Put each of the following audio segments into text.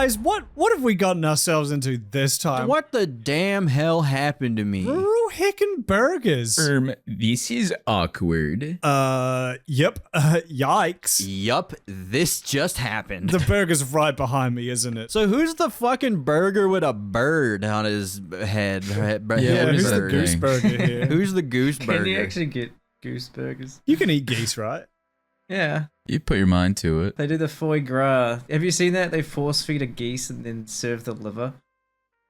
Guys, what have we gotten ourselves into this time? What the damn hell happened to me? Rural heckin' burgers. This is awkward. Yep. Yikes. Yup, this just happened. The burger's right behind me, isn't it? So who's the fucking burger with a bird on his head? Yeah, who's the goose burger here? Who's the goose burger? Can you actually get goose burgers? You can eat geese, right? Yeah. You put your mind to it. They do the foie gras. Have you seen that? They force feed a geese and then serve the liver.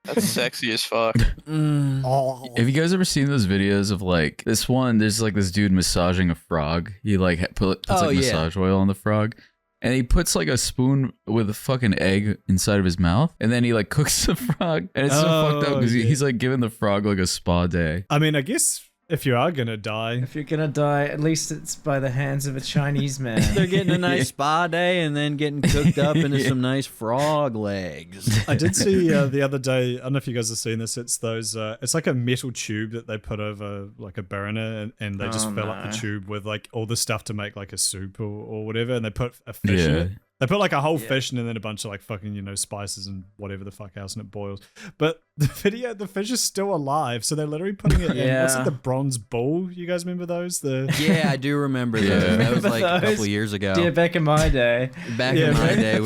That's sexy as fuck. Oh. Have you guys ever seen those videos of like this one? There's like this dude massaging a frog. He like puts like massage oil on the frog, and he puts like a spoon with a fucking egg inside of his mouth, and then he like cooks the frog, and it's so fucked up because he's like giving the frog like a spa day. I mean, I guess if you are gonna die, If you're gonna die, at least it's by the hands of a Chinese man. They're getting a nice spa day and then getting cooked up into some nice frog legs. I did see the other day. I don't know if you guys have seen this. It's those. It's like a metal tube that they put over like a burner, and they just fill up the tube with like all the stuff to make like a soup or whatever, and they put a fish in it. They put like a whole fish and then a bunch of like fucking, spices and whatever the fuck else, and it boils. But the fish is still alive, so they're literally putting it in. What's it, the bronze bull? You guys remember those? Yeah, I do remember those. That was like a couple years ago. Yeah, back in my day. Back in my day.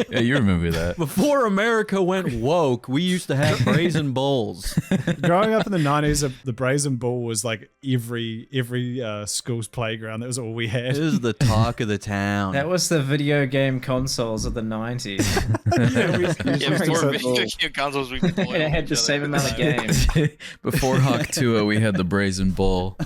Yeah, you remember that. Before America went woke, we used to have brazen bulls. Growing up in the 90s, the brazen bull was like every school's playground. That was all we had. This is the talk of the town. That was the video game consoles of the 90s. Before video game consoles, we could play It had the same amount of games. Before Hawk 2, we had the brazen bull.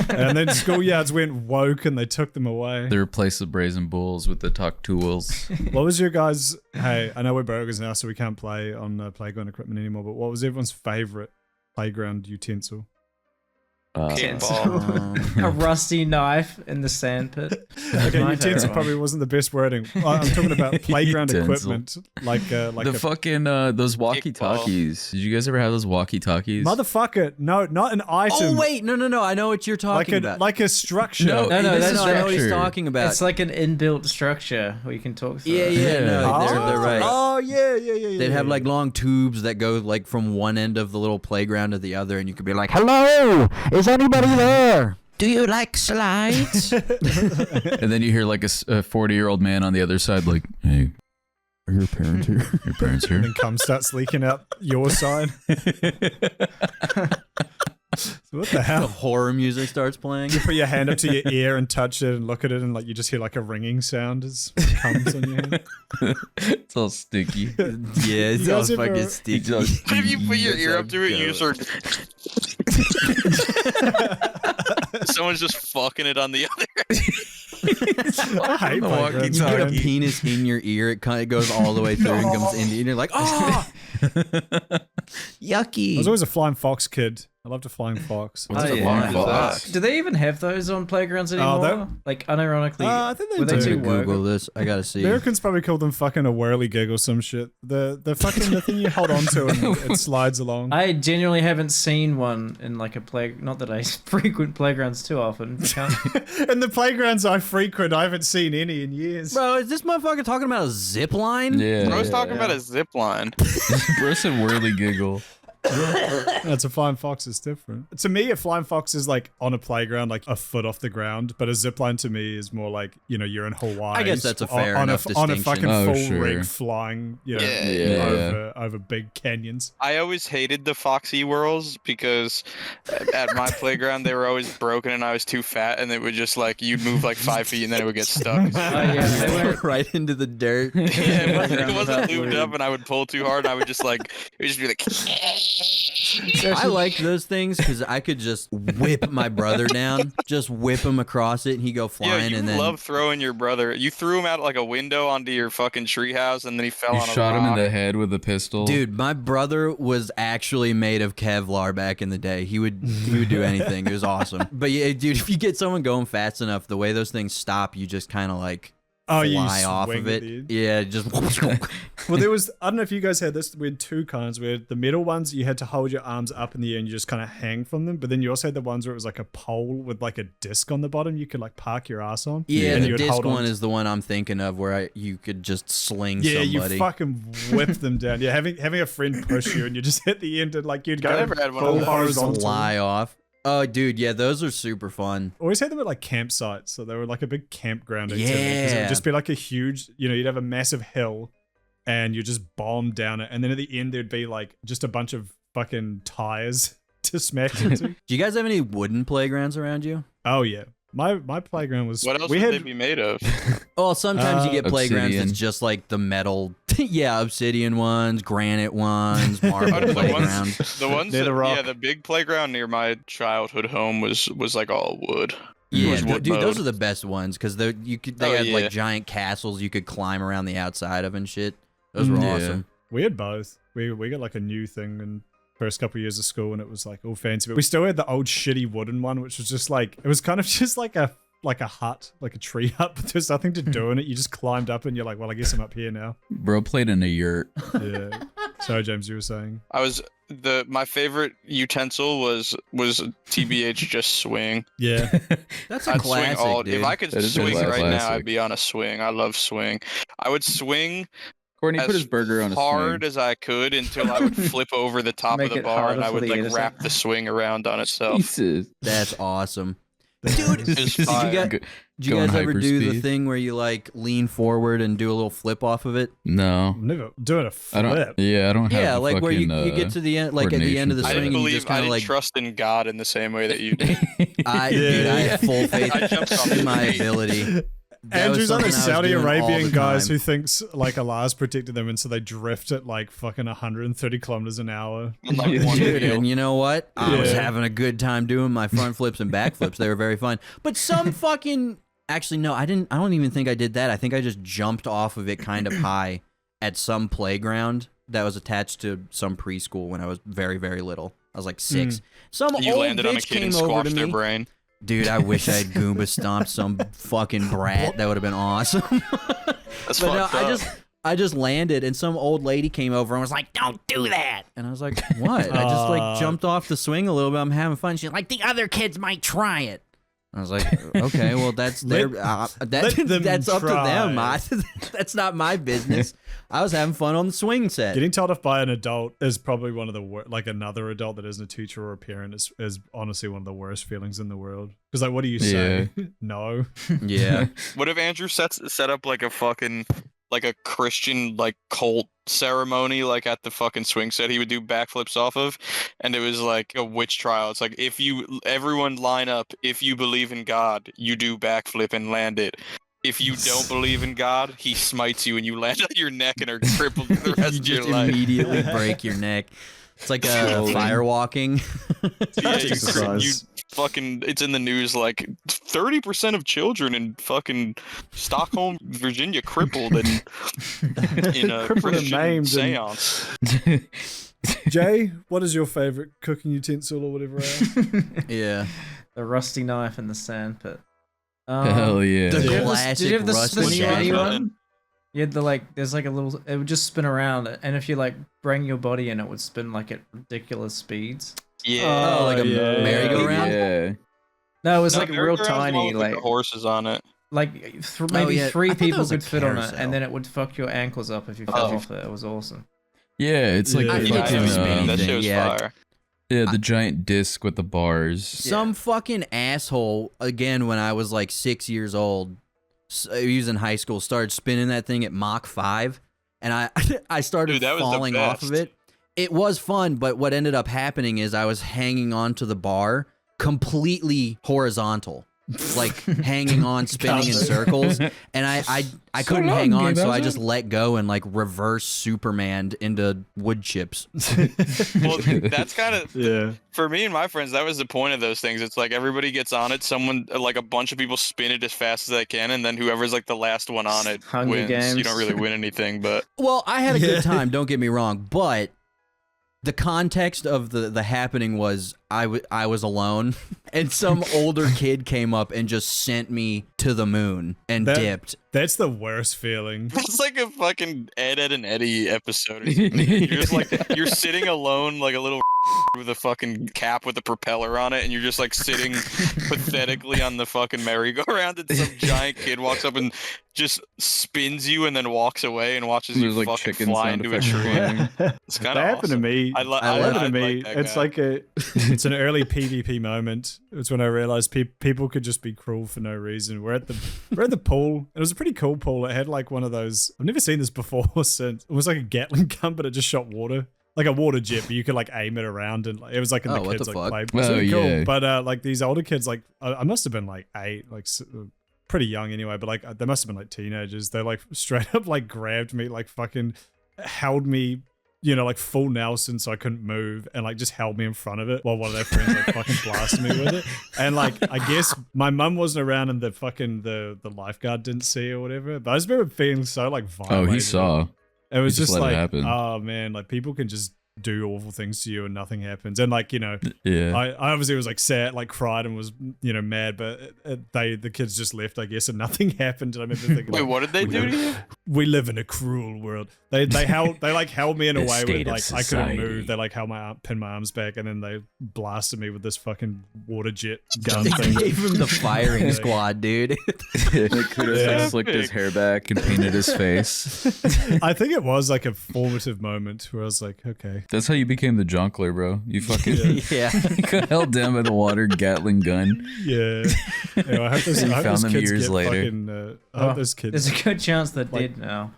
And then schoolyards went woke and they took them away. They replaced the brazen bulls with the Talk Tools. What was your guys? Hey, I know we're burgers now, so we can't play on playground equipment anymore. But what was everyone's favorite playground utensil? Kickball. A rusty knife in the sandpit. Okay, utensil probably wasn't the best wording. I'm talking about playground Utensil. equipment, like The fucking those walkie-talkies. Did you guys ever have those walkie-talkies? motherfucker. No, not an item. Oh wait, no, I know what you're talking about. Like a structure. No, No, This that's is what I know what he's structure. talking about. It's like an inbuilt structure where you can talk through. Yeah, no, they're right. Oh yeah. They'd have like long tubes that go like from one end of the little playground to the other, and you could be like, "Hello, is anybody there? Do you like slides?" And then you hear like a 40-year-old man on the other side like, hey, are your parents here? Your parents here? And then cum starts leaking out your side. So what the The hell? horror music starts playing. You put your hand up to your ear and touch it and look at it, and like you just hear like a ringing sound as it comes on your hand. It's all sticky. Yeah, it's You all guys ever- fucking sticky. What if you put your ear up to it and you start... Someone's just fucking it on the other end. I hate The playgrounds, You get a man. penis in your ear, it kind of goes all the way through and comes in, and you're like, oh, I yucky. was always a flying fox kid. I loved a flying fox. What's Oh, a yeah. long fox? Do they even have those on playgrounds anymore? that- Like, unironically, I think they were they do. too I'm gonna Google woke? this. I gotta see. Americans probably call them fucking a whirly gig or some shit. The fucking the thing you hold on to and it slides along. I genuinely haven't seen one in like a play. Not that I frequent playgrounds too often. You can't- In the playgrounds I frequent, I haven't seen any in years. Bro, is this motherfucker talking about a zip line? Yeah. I was talking about a zip line. Bro said whirly giggle. That's a flying fox is different. To me, a flying fox is like on a playground, like a foot off the ground. But a zipline to me is more like, you're in Hawaii. I guess that's a fair enough on a distinction. fucking Oh, full sure. rig flying, Yeah. over big canyons. I always hated the Foxy whirls because at my playground they were always broken and I was too fat, and it would just like you'd move like 5 feet and then it would get stuck. Oh yeah, they were. Right into the dirt. Yeah, it Playground wasn't without lubed lube. up, and I would pull too hard, and I would just like it would just be like. I like those things because I could just whip my brother down, just whip him across it, and he go Yeah, flying, you and then love throwing your brother. You threw him out like a window onto your fucking treehouse, and then he fell You on a shot him in rock. the head with a pistol. dude, my brother was actually made of Kevlar back in the day. He would do anything. It was awesome. But yeah, dude, if you get someone going fast enough, the way those things stop, you just kind of like Oh, you fly off swing of at it. the end. Yeah, just. Well, there was, I don't know if you guys had this, we had two kinds. We had the metal ones, you had to hold your arms up in the air and you just kind of hang from them. But then you also had the ones where it was like a pole with like a disc on the bottom you could like park your ass on. Yeah, and the you would disc hold on one to- is the one I'm thinking of where you could just sling Yeah, somebody. you fucking whip them down. Yeah, having a friend push you and you just hit the end and like you'd I go never had one of full those. horizontal. Fly off. Oh, dude, yeah, those are super fun. Always had them at like campsites, so they were like a big campground activity. 'Cause it Yeah. would just be like a huge, you'd have a massive hill, and you just bomb down it, and then at the end there'd be like just a bunch of fucking tires to smash into. Do you guys have any wooden playgrounds around you? Oh yeah, my playground was. What else we would had they be made of? Oh, sometimes you get playgrounds Obsidian. that's just like the metal. Yeah, obsidian ones, granite ones, Oh, marble the playground. ones Near the that, rock. yeah, the big playground near my childhood home was like all wood. It Yeah, was wood dude, those mode. are the best ones because they Oh, had yeah. like giant castles you could climb around the outside of and shit. Those were Yeah. awesome. we had both. We got like a new thing in first couple of years of school, and it was like all fancy. But we still had the old shitty wooden one, which was just like it was kind of just like a hut, like a tree hut, but there's nothing to do in it. You just climbed up and you're like, well, I guess I'm up here now. Bro played in a yurt. Yeah. Sorry, James, you were saying. My favorite utensil was TBH just swing. Yeah. That's a I'd classic, swing all. dude. If I could That is a swing right now, classic. I'd be on a swing. I love swing. I would swing Courtney as put his burger on a hard swing. as I could until I would flip over the top Make of the it bar harder and I for would the like editor. wrap the swing around on itself. Jesus. That's awesome. Dude, It's did you fire. guys, Go- did you going guys ever do the hyperspeed. thing where you like lean forward and do a little flip off of it? No. Never doing a I flip. don't. Yeah, I don't have. Yeah, the like where you fucking, get to the end, like at the end of the coordination I for swing, didn't and you believe. just I kind of didn't like. trust in God in the same way that you did. Dude, I have full faith I jumped off in the my feet. ability. That was Andrew's one of something the I was Saudi doing all Arabian the guys time. who thinks like Allah's protected them, and so they drift at like fucking 130 kilometers an hour. On, like, one Dude, wheel. and you know what? I was Yeah. having a good time doing my front flips and back flips. They were very fun. But some fucking actually no, I didn't. I don't even think I did that. I think I just jumped off of it kind of high at some playground that was attached to some preschool when I was very very little. I was like 6. Some You old landed on a bitch kid came and over squashed to their me. brain. Dude, I wish I had Goomba stomped some fucking brat. That would have been awesome. That's But no, fucked up. I just landed, and some old lady came over and was like, "Don't do that." And I was like, "What?" I just like jumped off the swing a little bit. I'm having fun. She's like, "The other kids might try it." I was like, "Okay, well, that's their let them that's up to them. try. That's not my business." I was having fun on the swing set. Getting told off by an adult is probably one of the like another adult that isn't a teacher or a parent is honestly one of the worst feelings in the world. Because like, what do you say? No. Yeah, What if Andrew set up like a fucking like a Christian like cult ceremony like at the fucking swing set he would do backflips off of, and it was like a witch trial. It's like everyone line up. If you believe in God, you do backflip and land it. If you don't believe in God, he smites you and you land on your neck and are crippled for the rest you of your just life. immediately break your neck. It's like Slowly. fire walking. Yeah, you Exercise. fucking. It's in the news like 30% of children in fucking Stockholm, Virginia, crippled in a Crippled and Christian maimed and- seance. Jay, what is your favorite cooking utensil or whatever? Yeah. The rusty knife in the sandpit. Hell yeah. The Did you have classic did you have the rusty spinny knife. one? You had the like, there's like a little, it would just spin around, and if you like bring your body in, it would spin like at ridiculous speeds. Yeah. Oh, like a yeah. merry-go-round? Yeah. No, it was No, like real merry-go-round's the one tiny, with, like the horses on it. maybe yeah. I three thought that people was a could fit on it, carousel. and then it would fuck your ankles up if you fell Oh. off it. It was awesome. Yeah, it's like Yeah. the Yeah, fucking it's spinny that thing, shit was yeah. fire. yeah, the giant disc with the bars. Some fucking asshole, again, when I was like 6 years old, he was in high school, started spinning that thing at Mach 5, and I started Dude, that was the falling off of best. it. It was fun, but what ended up happening is I was hanging onto the bar completely horizontal. Like hanging on, spinning in circles, and I couldn't hang long, on, Gabe, so that I was just let go and like reverse Superman into wood chips. Well, that's kind of Yeah. for me and my friends. That was the point of those things. It's like everybody gets on it. Someone like a bunch of people spin it as fast as they can, and then whoever's like the last one on it Hunger wins. Games. You don't really win anything, but Well, I had a good time, don't get me wrong, but the context of the happening was I was alone, and some older kid came up and just sent me to the moon and dipped. That's the worst feeling. It's like a fucking Ed and Eddie episode or something. You're just like, you're sitting alone like a little with a fucking cap with a propeller on it, and you're just like sitting pathetically on the fucking merry-go-round, and some giant kid walks up and just spins you and then walks away and watches you There's, like, fucking chicken fly sound into a effects tree. playing. It's kind of That happened to me. I happened to me. like that It's guy. like it's an early PvP moment. It's when I realized people could just be cruel for no reason. We're at the pool. It was a pretty cool pool. It had like one of those. I've never seen this before. Since it was like a Gatling gun, but it just shot water. Like a water jet, but you could like aim it around, and it was like in the what kids the like fuck? play. It was really Oh, yeah. cool. But like these older kids, like I must have been like 8, like pretty young anyway. But like they must have been like teenagers. They like straight up like grabbed me, like fucking held me, you know, like full Nelson, so I couldn't move, and like just held me in front of it while one of their friends like fucking blasted me with it. And like I guess my mum wasn't around, and the fucking the lifeguard didn't see or whatever. But I just remember feeling so like violated. Oh, he saw. It was He just just let it like, happen. oh man, like people can just do awful things to you and nothing happens. And like, you know, Yeah. I obviously was like sad, like cried and was, you know, mad, but the kids just left, I guess, and nothing happened. And I remember thinking, Wait, like, what did they do to you? we live in a cruel world. They held me in a The way where state of like I couldn't society. move. They like held pinned my arms back, and then they blasted me with this fucking water jet gun They thing. gave him the firing Yeah. squad, dude. They could have Yeah. slicked his hair back and painted his face. I think it was like a formative moment where I was like, okay. That's how you became the Jonkler, bro. You fucking Yeah. held down by the water Gatling gun. Yeah. I hope those, You I hope found those them kids years get later. fucking, I hope those kids. There's a good chance they're Like- dead now.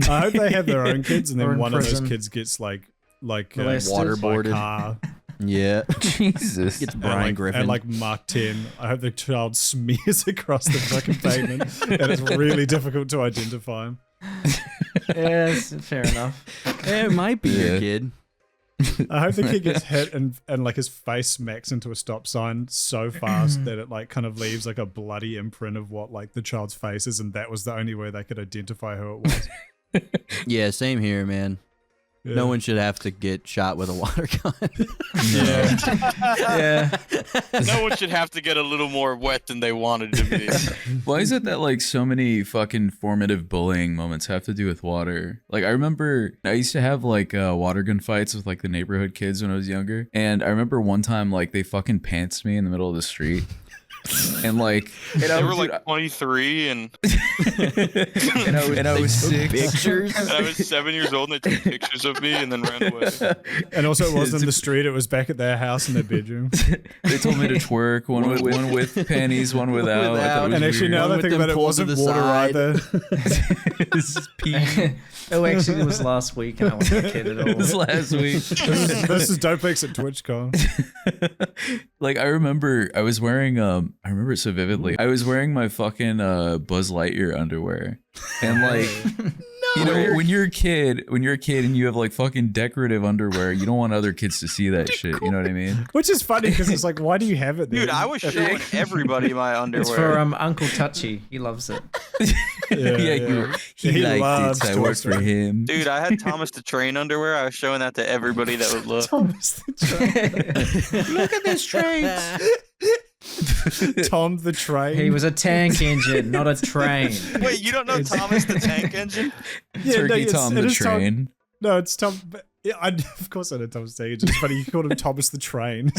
I hope they have their own kids, and Or then in one of prison. those kids gets like Molested. Waterboarded. car Yeah. Jesus. It's and, Brian like, Griffin. and like Mark 10. I hope the child smears across the fucking pavement, and it's really difficult to identify him. Yes, fair enough. It might be your Yeah. kid. I hope the kid gets hit and like his face smacks into a stop sign so fast that it like kind of leaves like a bloody imprint of what like the child's face is, and that was the only way they could identify who it was. Yeah, same here, man. Yeah. No one should have to get shot with a water gun. Yeah. No one should have to get a little more wet than they wanted to be. Why is it that like so many fucking formative bullying moments have to do with water? Like I remember I used to have like water gun fights with like the neighborhood kids when I was younger, and I remember one time like they fucking pantsed me in the middle of the street. And like, They were like 23, and I was 6. Pictures. and I was 7 years old, and they took pictures of me and then ran away. And also, it wasn't in the street; it was back at their house in their bedroom. They told me to twerk, one with panties, one without. I thought it was And actually, weird. now that I With think them about it, it pulled to wasn't the water side. either. This is pee. Oh, actually, it was last week, and I wasn't a kid at It was all. last week. This is Dopex at TwitchCon. Like I remember I was wearing I remember it so vividly. I was wearing my fucking Buzz Lightyear underwear. And like you know, when you're a kid and you have like fucking decorative underwear, you don't want other kids to see that shit. You know what I mean? Which is funny because it's like, why do you have it there? Dude, I was showing everybody my underwear. It's for Uncle Touchy. He loves it. He He liked loves it. So I worked for Toy Story. him. Dude, I had Thomas the Train underwear. I was showing that to everybody that would look. Thomas the Train. Look at this train. Tom the Train. He was a tank engine, not a train. Wait, you don't know Thomas the Tank Engine? Turkey it's- Tom it the is Tom- Train. No, it's Tom. But yeah, of course I know Thomas the Train. It's just funny you called him Thomas the Train.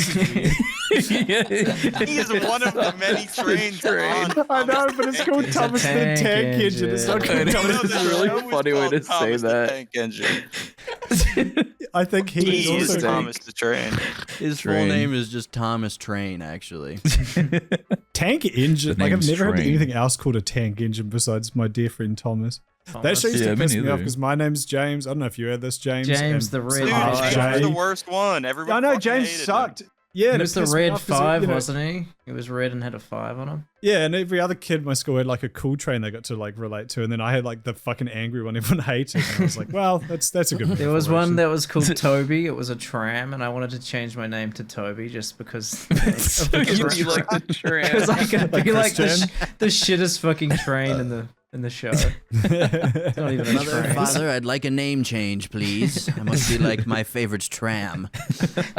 He is one of the many trains on. I know, but it's called It's a Thomas the tank Tank Engine. It's not I called know. Thomas It's the a really show is funny way called to say Thomas the that. Tank Engine. I think he He is is also Thomas the Train. His full Train. name is just Thomas Train, actually. Tank Engine. The Like I've name's never heard Train. anything else called a Tank Engine besides my dear friend Thomas. That shit used Yeah, to me piss me off neither. because my name's James. I don't know if you heard this, James. James and the Red Dude, Five. James Jay. was the worst one. Everyone I know fucking James hated him. sucked. Yeah, He and was it the pissed me Red off 'cause Five, you know, wasn't he? He was red and had a 5 on him. Yeah, and every other kid in my school had like a cool train they got to like relate to, and then I had like the fucking angry one everyone hated. And I was like, well, that's a good. There was metaphor, one actually. that was called Toby. It was a tram, and I wanted to change my name to Toby just because. Of You the like the Because train. I could Like be like Christian? the shittest fucking train in the in the show. It's not even a Mother, train. father, I'd like a name change, please. I must be like my favorite tram.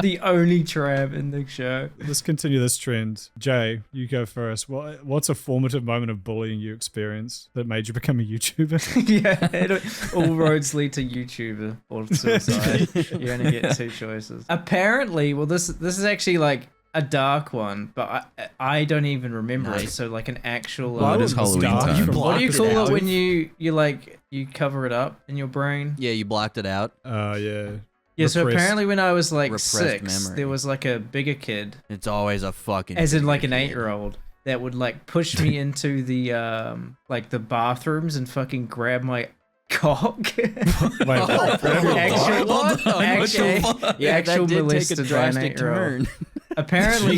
The only tram in the show. Let's continue this trend. Jay, you go first. What's a formative moment of bullying you experienced that made you become a YouTuber? Yeah, all roads lead to YouTuber or suicide. You only get 2 choices. Apparently, well, this is actually like a dark one, but I don't even remember it. So like an actual. Well, it is Halloween time. What do you call it when you cover it up in your brain? Yeah, you blocked it out. Yeah. Yeah, so apparently when I was like Repressed 6, memory. there was like a bigger kid, It's always a fucking. as in like an kid. 8-year-old, that would like push me into the like the bathrooms and fucking grab my cock. Wait, Actual that did take a molested by an drastic 8-year-old. turn. Apparently,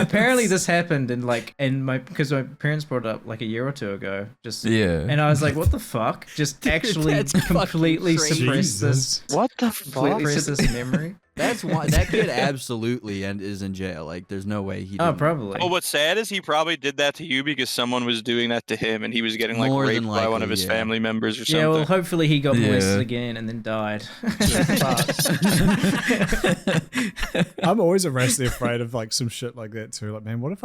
apparently this happened in like, because my parents brought it up like a year or 2 ago. And I was like, what the fuck? Just actually that's completely fucking suppress this. What the Completely suppress this memory. That's why that kid absolutely is in jail. Like, there's no way he. Oh, didn't. probably. Well, what's sad is he probably did that to you because someone was doing that to him, and he was getting like More than raped by one of likely, his yeah. family members or something. Yeah, well, hopefully he got Yeah. molested again and then died. I'm always irrationally afraid of like some shit like that too. Like, man, what if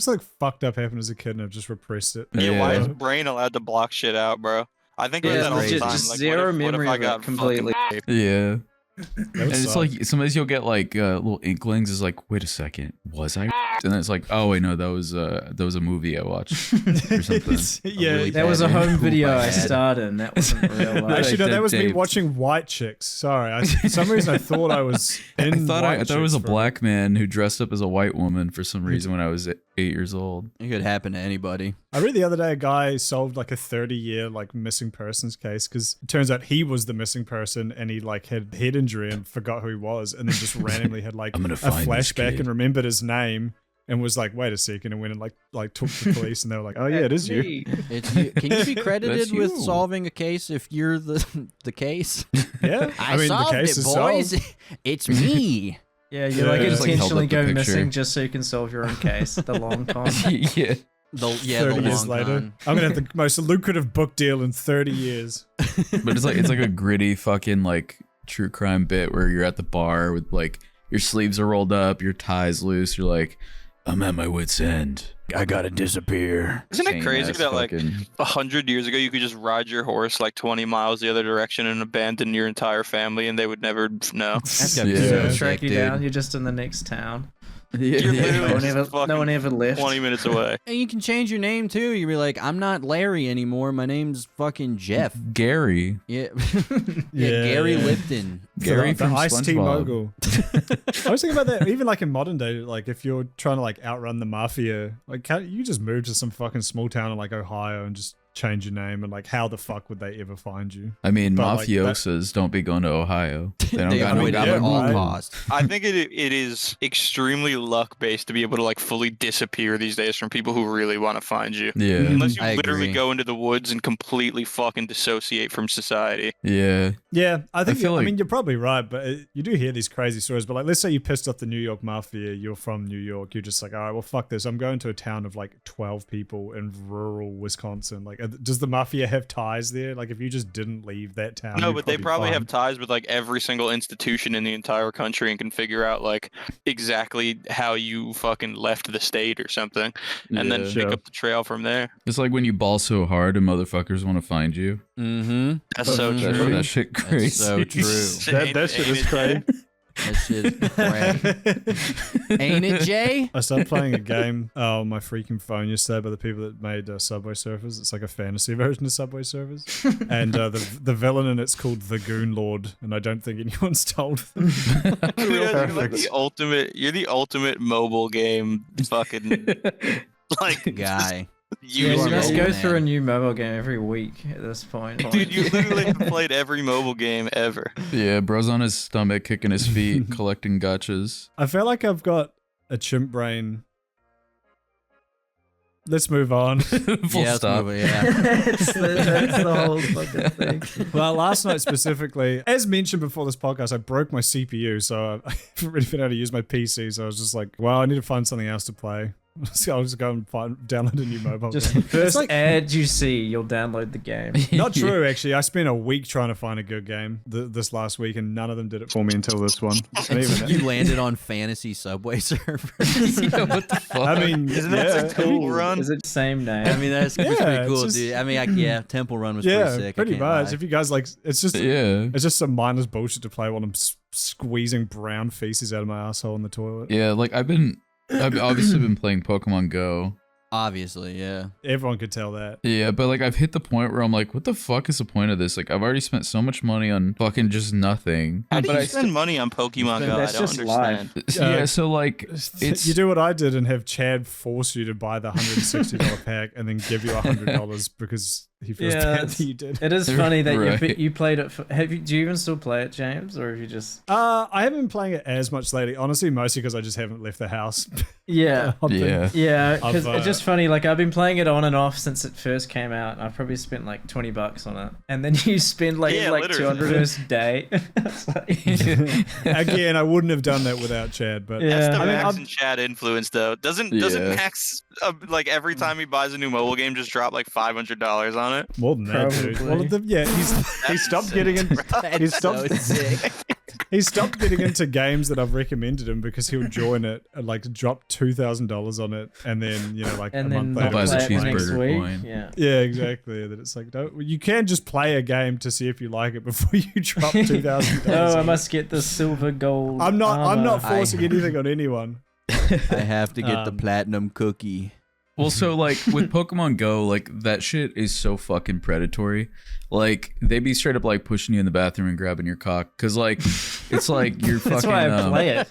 something fucked up happened as a kid and I've just repressed it? Yeah, why is Yeah. brain allowed to block shit out, bro? I think about Yeah, that all the legit, time. just Like, zero what if memory I of it got completely. fucking raped? Yeah. That And would it's suck. like sometimes you'll get like little inklings. Is like, wait a second, was I? And then it's like, oh wait, no, that was a movie I watched or something. Yeah, really That was a bad home poop video I had. starred in. That wasn't real life. Actually, no, that was me taped. watching White Chicks. Sorry, for some reason I thought I was in. I thought it was a White Chicks for black man who dressed up as a white woman for some reason when I was 8 years old. It could happen to anybody. I read the other day a guy solved like a 30-year like missing persons case because it turns out he was the missing person and he like had head injury and forgot who he was and then just randomly had like I'm a gonna find this flashback kid. and remembered his name and was like, wait a second, and went and like talked to the police and they were like, oh yeah, it is you. It's you. Can you be credited That's with you. solving a case if you're the case? Yeah, I solved it, boys. solved. It's me. Yeah, you Yeah, like just, like, intentionally held up go the picture. missing just so you can solve your own case. The long con. Yeah. The 30 years long later, con. I'm gonna have the most lucrative book deal in 30 years. But it's like a gritty fucking like true crime bit where you're at the bar with like your sleeves are rolled up, your tie's loose, you're like, I'm at my wit's end. I gotta disappear. Isn't it Same crazy ass that like fucking- 100 years ago you could just ride your horse like 20 miles the other direction and abandon your entire family and they would never know? That's gotta be Yeah. so Track sick, you dude. down. You're just in the next town. Yeah, You're yeah. literally No one ever left. 20 minutes away. And you can change your name too. You be like, I'm not Larry anymore. My name's fucking Jeff. Gary. Yeah. Yeah, Gary yeah. Lipton. Gary the from Ice Tea SpongeBob. mogul. I was thinking about that. Even like in modern day, like if you're trying to like outrun the mafia, like can't you just move to some fucking small town in like Ohio and just change your name? And like how the fuck would they ever find you? I mean, But, like, mafiosos don't be going to Ohio. They don't They got no avoid it yeah, at government. all right. costs. I think it is extremely luck based to be able to like fully disappear these days from people who really want to find you. Yeah, Unless you I literally agree. go into the woods and completely fucking dissociate from society. yeah. Yeah, I think. feel I like- mean, you're probably right, but you do hear these crazy stories. But like, let's say you pissed off the New York mafia. You're from New York. You're just like, all right, well, fuck this. I'm going to a town of like 12 people in rural Wisconsin. Like, does the mafia have ties there? Like, if you just didn't leave that town, No, you'd but they probably fine. have ties with like every single institution in the entire country and can figure out like exactly how you fucking left the state or something, and then Yeah. pick Sure. up the trail from there. It's like when you ball so hard and motherfuckers want to find you. Mm-hmm. That's so Mhm. true. That shit crazy. That's so true. That shit is Ain't it, crazy. That shit is great. Ain't it, Jay? I started playing a game on my freaking phone yesterday by the people that made Subway Surfers. It's like a fantasy version of Subway Surfers. And the villain in it's called the Goon Lord, and I don't think anyone's told them. Dude, you're like the ultimate. You're the ultimate mobile game fucking like Guy. Yeah, user. you must mobile go man. through a new mobile game every week at this point. Dude, you literally have played every mobile game ever. Yeah, bro's on his stomach, kicking his feet, collecting gotchas. I feel like I've got a chimp brain. Let's move on. Full Yeah, stop. that's the whole fucking thing. Well, last night specifically, as mentioned before this podcast, I broke my CPU, so I haven't really been able to use my PC. So I was just like, well, I need to find something else to play. So I'll just go and download a new mobile Just game. first It's ad you see, you'll download the game. not true, actually. I spent a week trying to find a good game this last week, and none of them did it for me until this one. And even You landed on Fantasy Subway servers. Yeah, what the fuck? I mean, Isn't that a Temple Run? Is it the same name? I mean, that's Yeah, pretty cool, it's just- dude. I mean, Temple Run was pretty yeah, sick. I pretty can't much. lie. If you guys like, it's just some mindless bullshit to play while I'm squeezing brown feces out of my asshole in the toilet. Yeah, like I've obviously been playing Pokemon Go. Obviously, yeah. Everyone could tell that. Yeah, but like I've hit the point where I'm like, what the fuck is the point of this? Like I've already spent so much money on fucking just nothing. How do But you I spend money on Pokemon Go? I That's don't just understand. Yeah, so like it's You do what I did and have Chad force you to buy the $160 pack and then give you $100 because he feels Yeah, bad that you did. It is funny that Right. you played it. Do you even still play it, James, or have you just? I haven't been playing it as much lately, honestly, mostly because I just haven't left the house. Yeah, I've been- yeah. yeah. Because I've, it's just funny. Like I've been playing it on and off since it first came out. I've probably spent like $20 on it, and then you spend like Yeah, like literally. 200 first day. It's like- Again, I wouldn't have done that without Chad, but Yeah. That's the I mean, Max I'm- and Chad influence, though. Doesn't Yeah. Max like every time he buys a new mobile game just drop like $500 on it? more than that, dude. Probably. Well, he stopped getting in. He stopped. He stopped getting into games that I've recommended him because he'll join it and like drop $2,000 on it, and then like and a then month not later, buys a play it the next cheeseburger week. coin. Yeah. yeah, exactly. That it's like you can just play a game to see if you like it before you drop $2,000. Oh, I must get the silver gold. I'm not armor. forcing anything on anyone. I have to get the Um, platinum cookie. Well, so like with Pokemon Go, like that shit is so fucking predatory. Like they be straight up like pushing you in the bathroom and grabbing your cock, cause like it's like you're fucking. That's why I play it.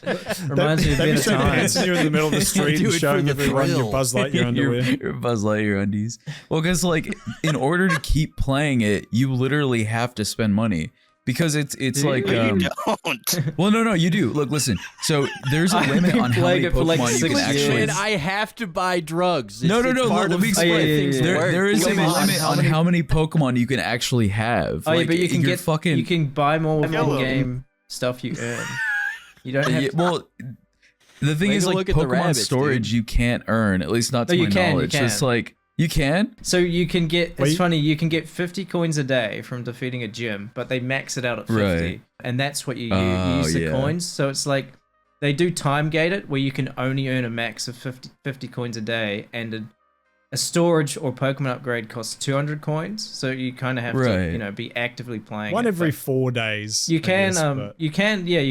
Reminds me of They'd be better straight times. dancing you in the middle of the street Do and it showing for the everyone your thrill. Buzz Lightyear underwear. your Buzz Lightyear undies. Well, because like in order to keep playing it, you literally have to spend money. Because it's like No, you don't. well no you do look listen so there's a I've limit been on how playing many it for, like, Pokemon you 6 can actually years. And I have to buy drugs. No, It's let part me of explain. the way things Yeah. work. There is a Come on, limit on how many Pokemon you can actually have. Oh yeah, Like, but you can you're get fucking you can buy more Yellow. in-game stuff you earn. You don't have Yeah, to. well, the thing Take is a like look at the Pokemon rabbits, storage dude. you can't earn, at least not to Oh, you my can, you knowledge. So it's can. like you can. So you can get. Well, It's you- funny. You can get 50 coins a day from defeating a gym, but they max it out at 50, Right. and that's what you Oh, use the yeah. coins. So it's like they do time gate it, where you can only earn a max of 50 coins a day, and a storage or Pokemon upgrade costs 200 coins. So you kind of have Right. to, be actively playing. One it, every but 4 days. You I can, guess, but- you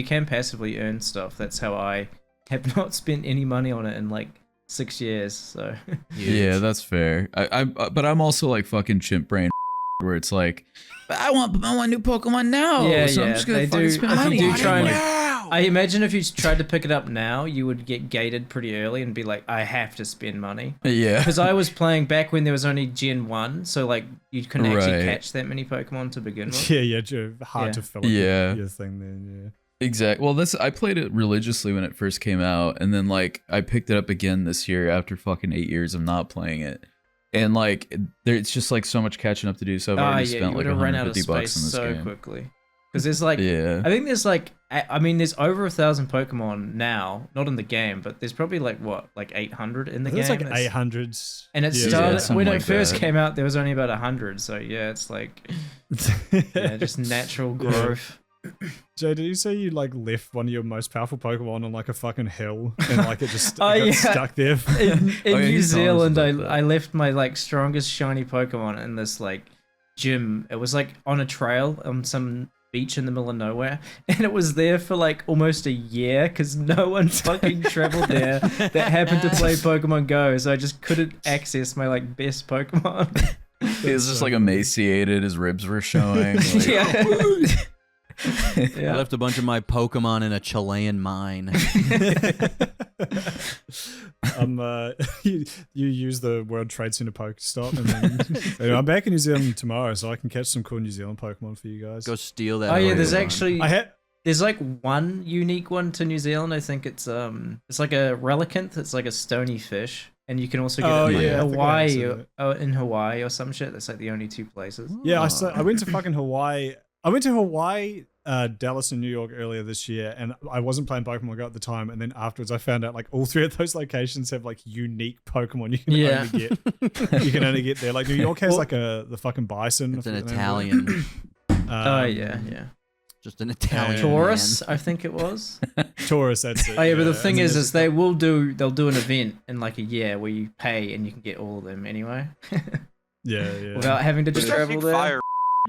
can passively earn stuff. That's how I have not spent any money on it in like 6 years. So Yeah, that's fair. But I'm also like fucking chimp brain, where it's like, I want new Pokemon now. Yeah, so I'm yeah, just gonna they fucking do- spend if you money. do on it. try and- Like, I imagine if you tried to pick it up now, you would get gated pretty early and be like, I have to spend money. yeah. Because I was playing back when there was only Gen 1, so like you couldn't actually Right. catch that many Pokemon to begin with. Yeah, hard Yeah. to fill up Yeah. your thing then, Exactly. Well, I played it religiously when it first came out, and then like I picked it up again this year after fucking 8 years of not playing it, and like it's just like so much catching up to do. So I've already Yeah, spent you like would have run out of $150 in space this so game. quickly. Because there's like, Yeah. I think there's like, I mean, there's over 1,000 Pokemon now, not in the game, but there's probably like what, like 800 in the yeah. It's game. like It's- 800s. And it Yeah. started something when it like first that. came out. There was only about 100, so yeah, it's like just natural growth. Jay, did you say you like left one of your most powerful Pokemon on like a fucking hill and like it just Oh, got yeah. stuck there? In Oh, yeah, New he's telling us Zealand, about that. I left my like strongest shiny Pokemon in this like gym. It was like on a trail on some beach in the middle of nowhere, and it was there for like almost a year because no one fucking traveled there that happened to play Pokemon Go, so I just couldn't access my like best Pokemon. He was just like emaciated. His ribs were showing. Like, yeah. I Yeah. left a bunch of my Pokemon in a Chilean mine. You use the World Trade Center Pokestop, and then anyway, I'm back in New Zealand tomorrow, so I can catch some cool New Zealand Pokemon for you guys. Go steal that. Oh yeah, there's Pokemon. actually I had there's like one unique one to New Zealand. I think it's like a relicanth. It's like a stony fish, and you can also get Oh, it in yeah, I think I Hawaii. seen it. In Hawaii or some shit. That's like the only two places. I went to fucking Hawaii. I went to Hawaii Dallas and New York earlier this year, and I wasn't playing Pokemon Go at the time. And then afterwards, I found out like all 3 of those locations have like unique Pokemon you can only get. You can only get there. Like New York has like the fucking bison. It's an Italian. Oh yeah. Just an Italian Taurus, I think it was. Taurus, that's it. Oh yeah, but the thing is they'll do an event in like a year where you pay and you can get all of them anyway. Yeah. Without having to just travel there. Fire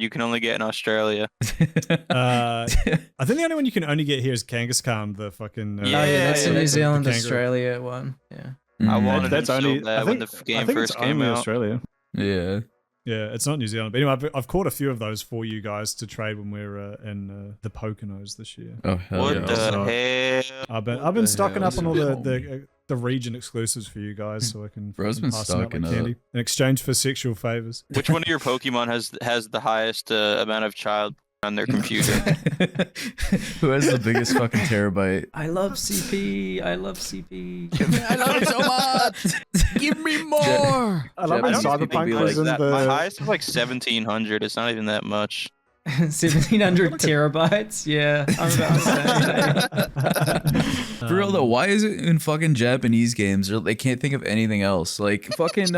you can only get in Australia. I think the only one you can only get here is Kangaskhan, the fucking. That's the New Zealand, Australia one. Yeah. I wanted that's it only so bad when the game first came out. Australia. Yeah. Yeah, it's not New Zealand. But anyway, I've caught a few of those for you guys to trade when we're in the Poconos this year. Oh hell What yeah! the hell? I've been stocking up on all hell? the region exclusives for you guys, so I can Bro's been pass them out stocking like up. candy in exchange for sexual favors. Which one of your Pokemon has the highest amount of child on their computer? Who has the biggest fucking terabyte? I love CP. I love CP. I love it so much. Give me more. I love I when don't think Cyberpunk it'd be was like in that. the. My highest is like 1,700. It's not even that much. 1,700 terabytes. Yeah, I'm about to say. For real though, why is it in fucking Japanese games they can't think of anything else? Like fucking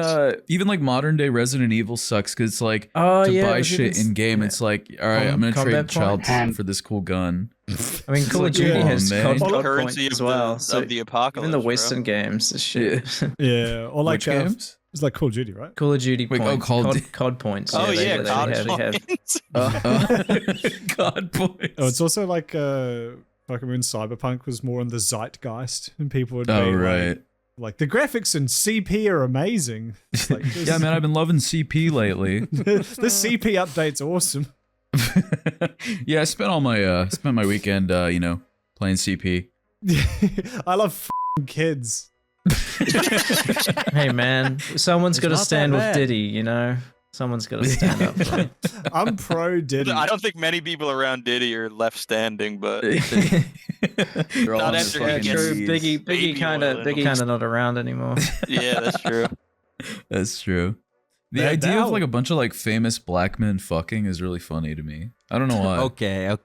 even like modern day Resident Evil sucks because it's like to buy shit in game. It's like, all right, I'm gonna trade child for this cool gun. I mean, Call of Duty has man. COD Currency points as well. of the apocalypse. Even the Western games, is shit. Yeah, or like Which games? it's like Call of Duty, right? Call of Duty Wait, points. COD points. Oh yeah, they COD have. points. God points. Oh, it's also like fucking when Cyberpunk was more in the zeitgeist, and people would be right. like the graphics in CP are amazing. It's like, Yeah, man, I've been loving CP lately. this CP update's awesome. Yeah, I spent my weekend, playing CP. I love f***ing kids. Hey man, someone's got to not stand that with bad. Diddy, you know. Someone's got to stand up for him. I'm pro Diddy. I don't think many people around Diddy are left standing, but They're all Not on after their he fucking gets True, knees. Biggie baby kind oil of in him. not around anymore. yeah, that's true. That's true. The That- idea that- of like a bunch of like famous black men fucking is really funny to me. I don't know why. Okay.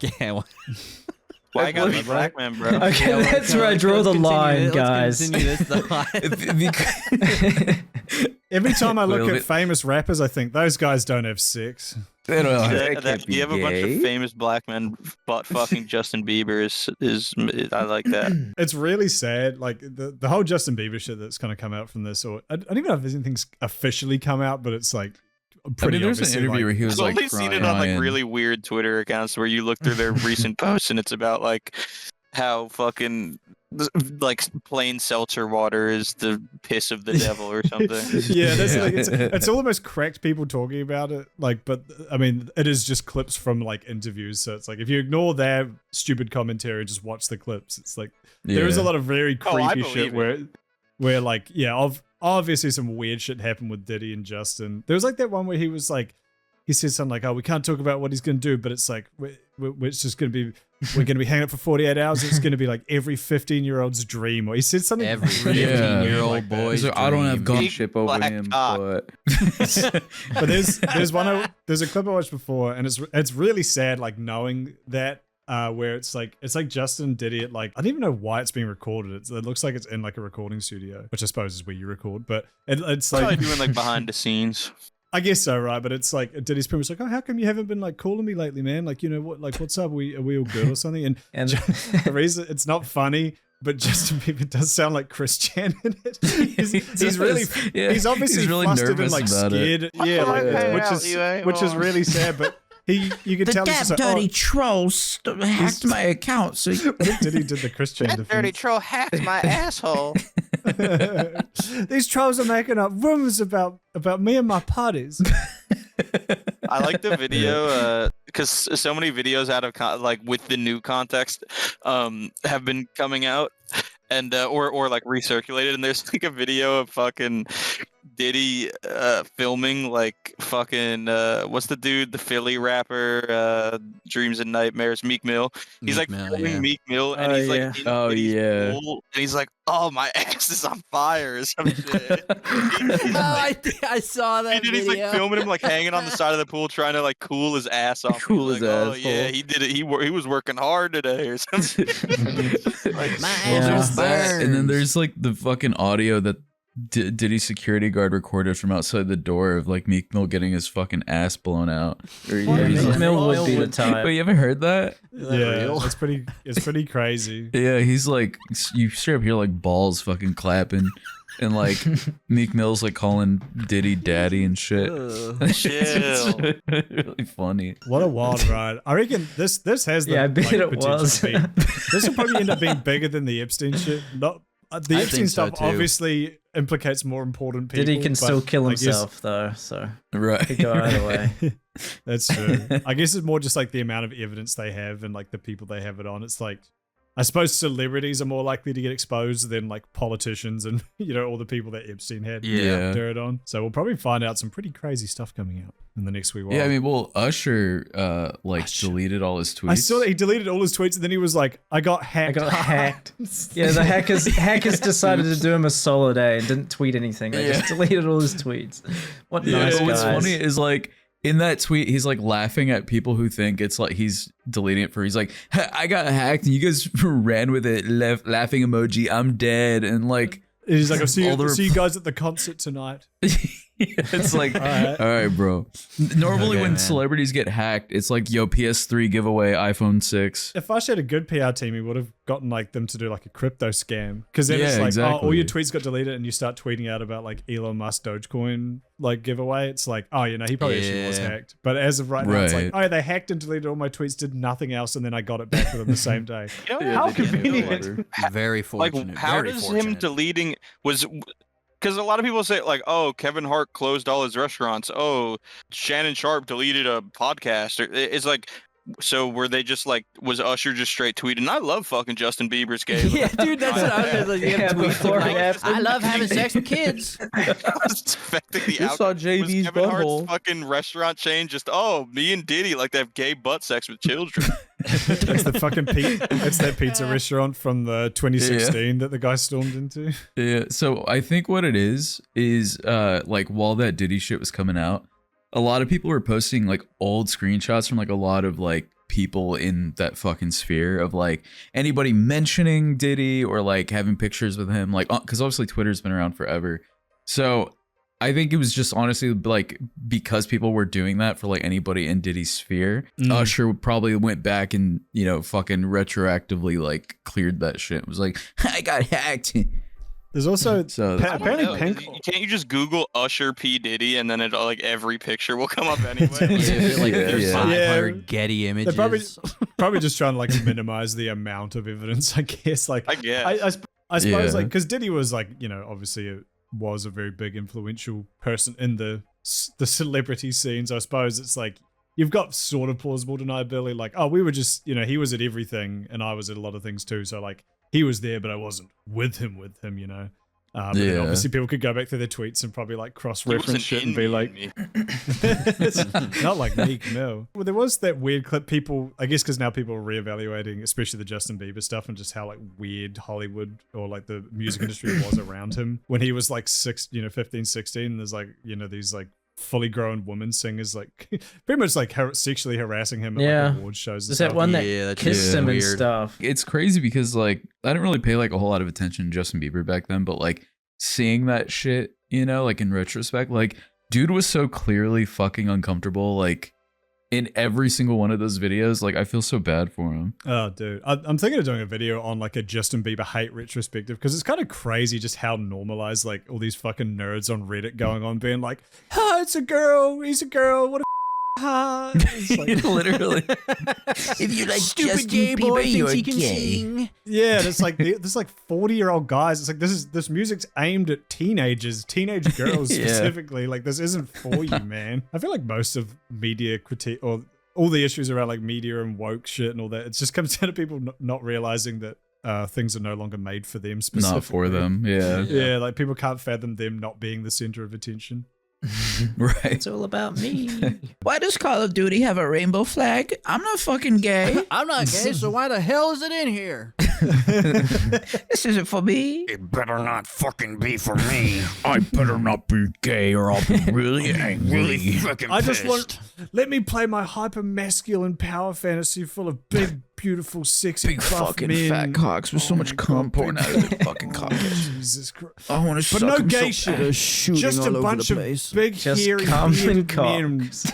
Why gotta be black man, bro? Okay, that's where I draw the line, guys. Let's continue this. Every time I look Well, at famous rappers, I think those guys don't have sex. They don't know. You have a bunch of famous black men butt fucking Justin Bieber is I like that. It's really sad. Like the whole Justin Bieber shit that's kind of come out from this, or I don't even know if anything's officially come out, but it's like pretty there's an obviously, interview where he was I've like only seen it on like crying. really weird Twitter accounts where you look through their recent posts and it's about like how fucking like plain seltzer water is the piss of the devil or something. Yeah, that's like it's almost cracked people talking about it. Like, but I mean, it is just clips from like interviews. So it's like if you ignore their stupid commentary and just watch the clips, it's like there is a lot of very creepy shit where like obviously some weird shit happened with Diddy and Justin. There was like that one where he was like, he said something like, "Oh, we can't talk about what he's gonna do," but it's like it's just gonna be we're gonna be hanging out for 48 hours. It's gonna be like every 15-year-old's dream. Or he said something. Every really 15-year-old like that. boy's He's like, I don't have dream. gunship over black him, cock. but But there's a clip I watched before, and it's really sad, like knowing that. Where it's like Justin Diddy at like I don't even know why it's being recorded. It looks like it's in like a recording studio, which I suppose is where you record. But it's Probably like doing like behind the scenes. I guess so, right? But it's like Diddy's pretty much like, oh, how come you haven't been like calling me lately, man? Like, you know what? Like, what's up? Are we all good or something? And the reason it's not funny. But Justin Bieber does sound like Chris Chan in it. He's really, he's obviously really flustered and nervous like about it. scared. Yeah, like, which is really sad. But you can tell he's just like, trolls hacked my account. So Diddy did the Chris Chan That dirty defense. troll hacked my asshole. These trolls are making up rumors about me and my parties. I like the video because so many videos out of like with the new context have been coming out and or like recirculated, and there's like a video of fucking Diddy filming like fucking what's the dude, the Philly rapper, Dreams and Nightmares, Meek Mill. He's like filming Meek Mill, and he's like in Diddy's pool, and he's like, "Oh, my ass is on fire," or some shit. I saw that. And he's like filming him like hanging on the side of the pool, trying to like cool his ass off. Cool his ass. Oh yeah, he did it. He was working hard today, or something. Like, my ass burns. And then there's like the fucking audio that Diddy's security guard recorded from outside the door of like Meek Mill getting his fucking ass blown out. Meek Mill would be the type. But you haven't heard that? Yeah, it's pretty crazy. Yeah, he's like, you straight up hear like balls fucking clapping. And like Meek Mill's like calling Diddy daddy and shit. Chill. Really funny. What a wild ride. I reckon this has the I bet like, it potential was. to be- this will probably end up being bigger than the Epstein shit. Not the I Epstein think so, stuff too. obviously implicates more important people. Diddy can but still kill I guess- himself though, so Right. could go either way. That's true. I guess it's more just like the amount of evidence they have and like the people they have it on. It's like, I suppose celebrities are more likely to get exposed than like politicians and, you know, all the people that Epstein had Yeah. dirt on. So we'll probably find out some pretty crazy stuff coming out in the next wee while. Yeah, I mean, well, Usher deleted all his tweets. I saw that he deleted all his tweets and then he was like, I got hacked. I got hacked. Yeah, the hackers decided to do him a solid and didn't tweet anything. They just deleted all his tweets. What nice But what's guys. funny is like in that tweet, he's like laughing at people who think it's like he's deleting it for. He's like, I got hacked and you guys ran with it. Laughing emoji. I'm dead. And like, He's like, I'll see all you guys at the concert tonight. it's like, All all right, bro. Normally, Okay, when man. celebrities get hacked, it's like, yo, PS3 giveaway, iPhone 6. If Ush had a good PR team, he would have gotten like them to do like a crypto scam. Because then Yeah, it's like, exactly. oh, all your tweets got deleted and you start tweeting out about like Elon Musk Dogecoin like giveaway. It's like, oh, you know, he probably actually was Yeah. hacked. But as of right now, it's like, Right. oh, they hacked and deleted all my tweets, did nothing else, and then I got it back within the same day. You know, How they did convenient. Very Like, fortunate. how very does him fortunate. deleting was because a lot of people say like, oh, Kevin Hart closed all his restaurants. Oh, Shannon Sharp deleted a podcast. It's like, so were they just like, was Usher just straight tweeting? I love fucking Justin Bieber's gay. Yeah, dude, that's what I was like. You Yeah, have tweets before like, it happened. I love having sex with kids. It's affecting the You outcome. saw Was JB's Kevin Hart's butthole. fucking restaurant chain just, oh, me and Diddy like to have gay butt sex with children. It's the fucking it's that pizza restaurant from the 2016 that the guy stormed into. Yeah, so I think what it is like while that Diddy shit was coming out, a lot of people were posting like old screenshots from like a lot of like people in that fucking sphere of like anybody mentioning Diddy or like having pictures with him, like because obviously Twitter's been around forever. So I think it was just honestly like because people were doing that for like anybody in Diddy's sphere, Usher probably went back and, you know, fucking retroactively like cleared that shit. It was like, I got hacked. There's also So I don't apparently know. Pink. Can't you just Google Usher P Diddy and then it like every picture will come up anyway? Yeah, like Yeah, there's yeah. 500 Getty images. Probably just trying to like minimize the amount of evidence, I guess. Like, I guess. I suppose Yeah. like because Diddy was like, you know, obviously was a very big influential person in the celebrity scenes. I suppose it's like you've got sort of plausible deniability, like, oh, we were just, you know, he was at everything and I was at a lot of things too. So like he was there, but I wasn't with him, you know. But then Yeah. obviously people could go back through their tweets and probably like He cross-reference wasn't shit in and be me, like, me. it's not like Meek Mill. Well, there was that weird clip. People, I guess, because now people are reevaluating, especially the Justin Bieber stuff and just how like weird Hollywood or like the music industry was around him when he was like 15, 16. There's like, you know, these like fully grown women singers like pretty much like sexually harassing him at Yeah. like award shows. And There's stuff. that one that Yeah, that's kissed him and weird. stuff. it's crazy because like I didn't really pay like a whole lot of attention to Justin Bieber back then, but like seeing that shit, you know, like in retrospect, like dude was so clearly fucking uncomfortable, like in every single one of those videos. Like I feel so bad for him. Oh, dude. I'm thinking of doing a video on like a Justin Bieber hate retrospective because it's kind of crazy just how normalized like all these fucking nerds on Reddit going on being like, oh, it's a girl, he's a girl, what a it's like, Literally. If you like stupid gay boy thinks he can sing. yeah, and it's like there's like 40-year-old guys. It's like this music's aimed at teenage girls Yeah. specifically. Like this isn't for you, man. I feel like most of media critique or all the issues around like media and woke shit and all that, it just comes down to people not realizing that things are no longer made for them specifically. Not for them. Yeah. Yeah, like people can't fathom them not being the center of attention. Right. It's all about me. Why does Call of Duty have a rainbow flag? I'm not fucking gay. I'm not gay, so why the hell is it in here? This isn't for me. It better not fucking be for me. I better not be gay or I'll be really angry. Really fucking I pissed. just want let me play my hyper masculine power fantasy full of big, beautiful, sexy, Big buff fucking men. fat cocks with so much cum pouring out of their fucking cocks. Jesus Christ! I want to But suck no him gay so shit. bad. Just a bunch of big, Just hairy, cum and bearded men. cocks.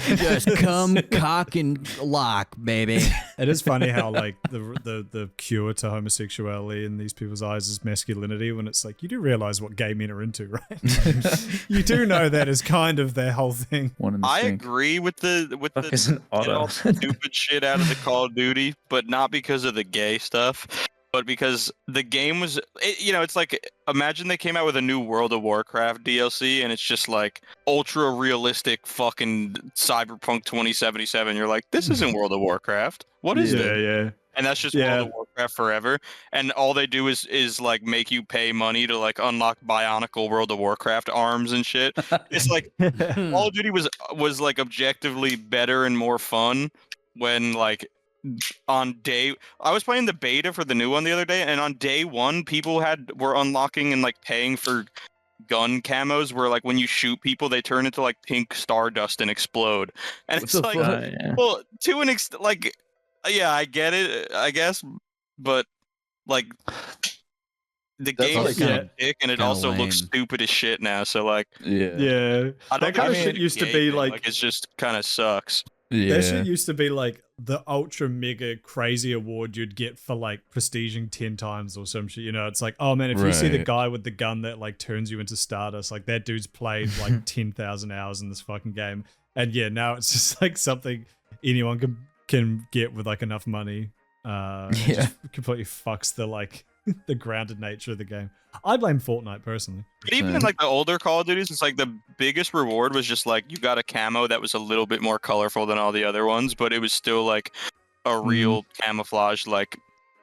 Just come, cock, and lock, baby. It is funny how like the cure to homosexuality in these people's eyes is masculinity. When it's like you do realize what gay men are into, right? You do know that is kind of their whole thing. One in the I sink. agree with the Fuck is an get all otter? the stupid shit out of the Call of Duty, but not because of the gay stuff, but because the game was, it's like imagine they came out with a new World of Warcraft DLC and it's just like ultra realistic fucking Cyberpunk 2077. You're like, this isn't World of Warcraft. What is it? Yeah. And that's just Yeah. World of Warcraft forever. And all they do is like make you pay money to like unlock Bionicle World of Warcraft arms and shit. It's like Call of Duty was like objectively better and more fun when like on day I was playing the beta for the new one the other day, and on day one people were unlocking and like paying for gun camos where like when you shoot people they turn into like pink stardust and explode. And What it's the like fuck? Yeah. well, to an extent, like, yeah, I get it, I guess, but like, the That's game like is kinda- dick, and it kinda also lame. looks stupid as shit now. So like, Yeah. Yeah. I don't That kind of think shit it's used to gay be thing, like it's just kind of sucks. Yeah. that shit used to be like the ultra mega crazy award you'd get for like prestiging 10 times or some shit. It's like, oh man, if you see the Right. guy with the gun that like turns you into Stardust, like that dude's played like 10,000 hours in this fucking game. And yeah, now it's just like something anyone can get with like enough money. It Yeah. just completely fucks the like the grounded nature of the game. I blame Fortnite personally. But even in like the older Call of Duties, it's like the biggest reward was just like you got a camo that was a little bit more colorful than all the other ones, but it was still like a real camouflage like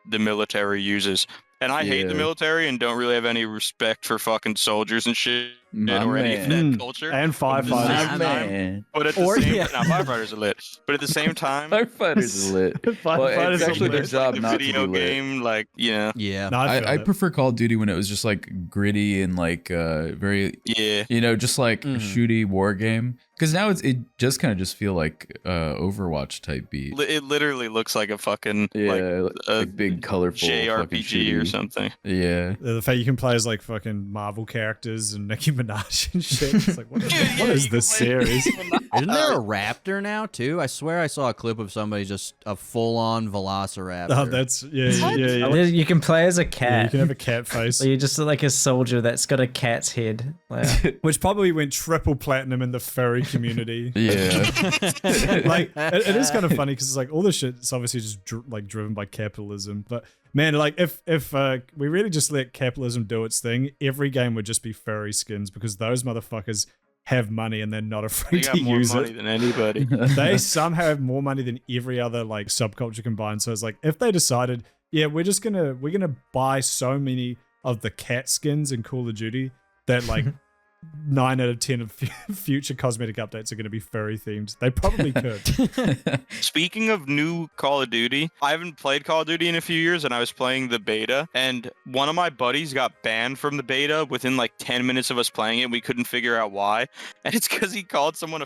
the military uses. And I hate the Yeah. military and don't really have any respect for fucking soldiers and shit My or any of man. that culture. And But at the firefighters. same My time- man. But at the Or- same yeah. time, firefighters are lit. But at the same time, Firefighters are lit. Well, Firefighters it's are actually their lit. it's like job the not to video be lit. game, like Yeah. No, I feel I that. prefer Call of Duty when it was just like gritty and like very yeah. just like a Mhm. shooty war game. Because now it just kind of just feel like Overwatch type beat. It literally looks like a fucking like a big colorful fucking JRPG or shooty. something. Yeah. The fact you can play as like fucking Marvel characters and Nicki Minaj and shit. It's like, what is you this can play- series? Isn't there a raptor now too? I swear I saw a clip of somebody just a full-on velociraptor. Oh, that's yeah. You can play as a Yeah, you cat. can have a cat face, Or you're just like a soldier that's got a cat's head. Like, which probably went triple platinum in the furry community. Yeah. Like it is kind of funny because it's like all this shit is obviously just like driven by capitalism. But man, like if we really just let capitalism do its thing, every game would just be furry skins because those motherfuckers have money and they're not They afraid got to more use money it. than anybody. They somehow have more money than every other like subculture combined. So it's like if they decided, yeah, we're gonna buy so many of the cat skins in Call of Duty that like 9 out of 10 of future cosmetic updates are going to be furry themed. They probably could. Speaking of new Call of Duty, I haven't played Call of Duty in a few years, and I was playing the beta, and one of my buddies got banned from the beta within like 10 minutes of us playing it. We couldn't figure out why, and it's because he called someone a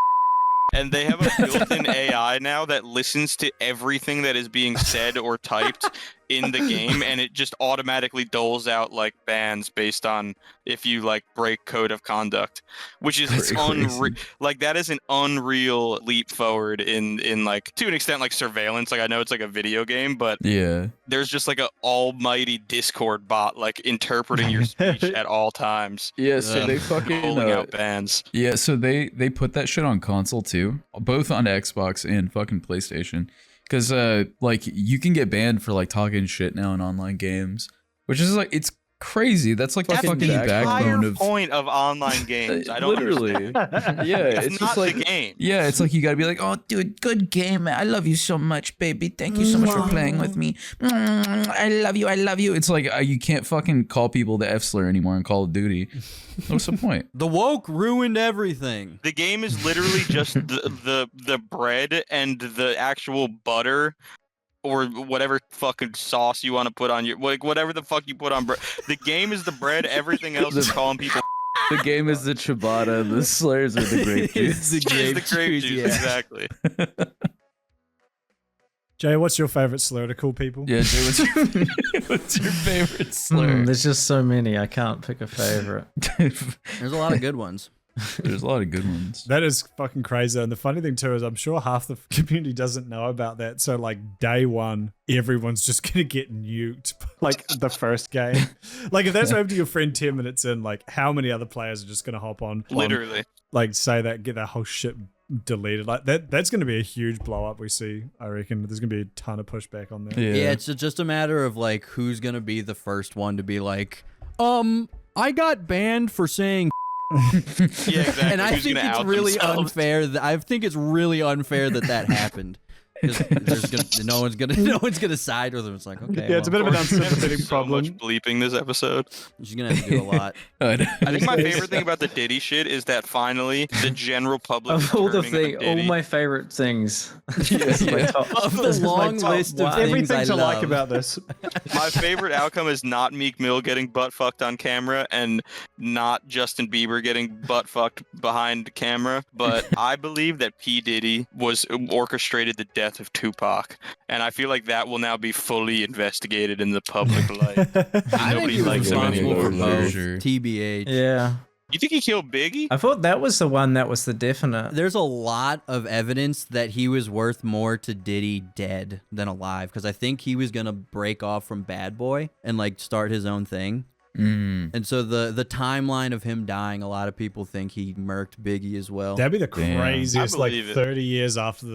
and they have a built-in AI now that listens to everything that is being said or typed in the game, and it just automatically doles out like bans based on if you like break code of conduct, which is Pretty unreal. crazy. Like that is an unreal leap forward in like to an extent like surveillance. Like I know it's like a video game, but Yeah. there's just like an almighty Discord bot like interpreting your speech at all times, Yeah, so they fucking rolling out bans. yeah, so they put that shit on console too, both on Xbox and fucking PlayStation. Because like you can get banned for like talking shit now in online games, which is like it's crazy. That's like the That's fucking the entire backbone of point of online games. I don't literally. understand. Yeah, It's it's not just like the game. yeah, it's like you gotta be like, oh, Dude, good game. I love you so much, baby. Thank you so much for playing with me. I love you. I love you. it's like you can't fucking call people the F slur anymore in Call of Duty. What's the point? The woke ruined everything. The game is literally just the bread and the actual butter or whatever fucking sauce you want to put on your like whatever the fuck you put on bread. The game is the bread. Everything else is calling people. The game is the ciabatta. The slurs are the grape It's juice. the grape It's the grape juice, juice, yeah. exactly. Jay, what's your favorite slur to call people? Yeah, Jay, what's your favorite slur? There's just so many. I can't pick a favorite. There's a lot of good ones. There's a lot of good ones. That is fucking crazy. And the funny thing too is I'm sure half the community doesn't know about that. So like day one, everyone's just gonna get nuked like the first game. Like if that's over to your friend 10 minutes in, like how many other players are just gonna hop on Literally. like say that, get that whole shit deleted. Like that's gonna be a huge blow up we see, I reckon. There's gonna be a ton of pushback on that. Yeah, it's just a matter of like who's gonna be the first one to be like, I got banned for saying Yeah, exactly. and I Who's think gonna it's out really themselves? unfair. I think it's really unfair that happened. 'Cause no one's gonna side with him. It's like, okay, Yeah, it's a bit of an There's unsympathetic so problem. much bleeping this episode. She's gonna have to do a lot. I think my favorite thing about the Diddy shit is that finally the general public is Of all the turning on thing, all Diddy. my favorite things. This is my top- Of the this is my long top list of one. things Everything I to like love. about this. My favorite outcome is not Meek Mill getting butt fucked on camera and not Justin Bieber getting butt fucked behind camera, but I believe that P. Diddy was orchestrated the death of Tupac, and I feel like that will now be fully investigated in the public light. I think Nobody he was likes him responsible anymore. for both. Sure. TBH. Yeah, You think he killed Biggie? I thought that was the one that was the definite. There's a lot of evidence that he was worth more to Diddy dead than alive, because I think he was gonna break off from Bad Boy and like start his own thing. And so the timeline of him dying, a lot of people think he murked Biggie as well. That'd be the Damn. craziest, I like believe it. 30 years after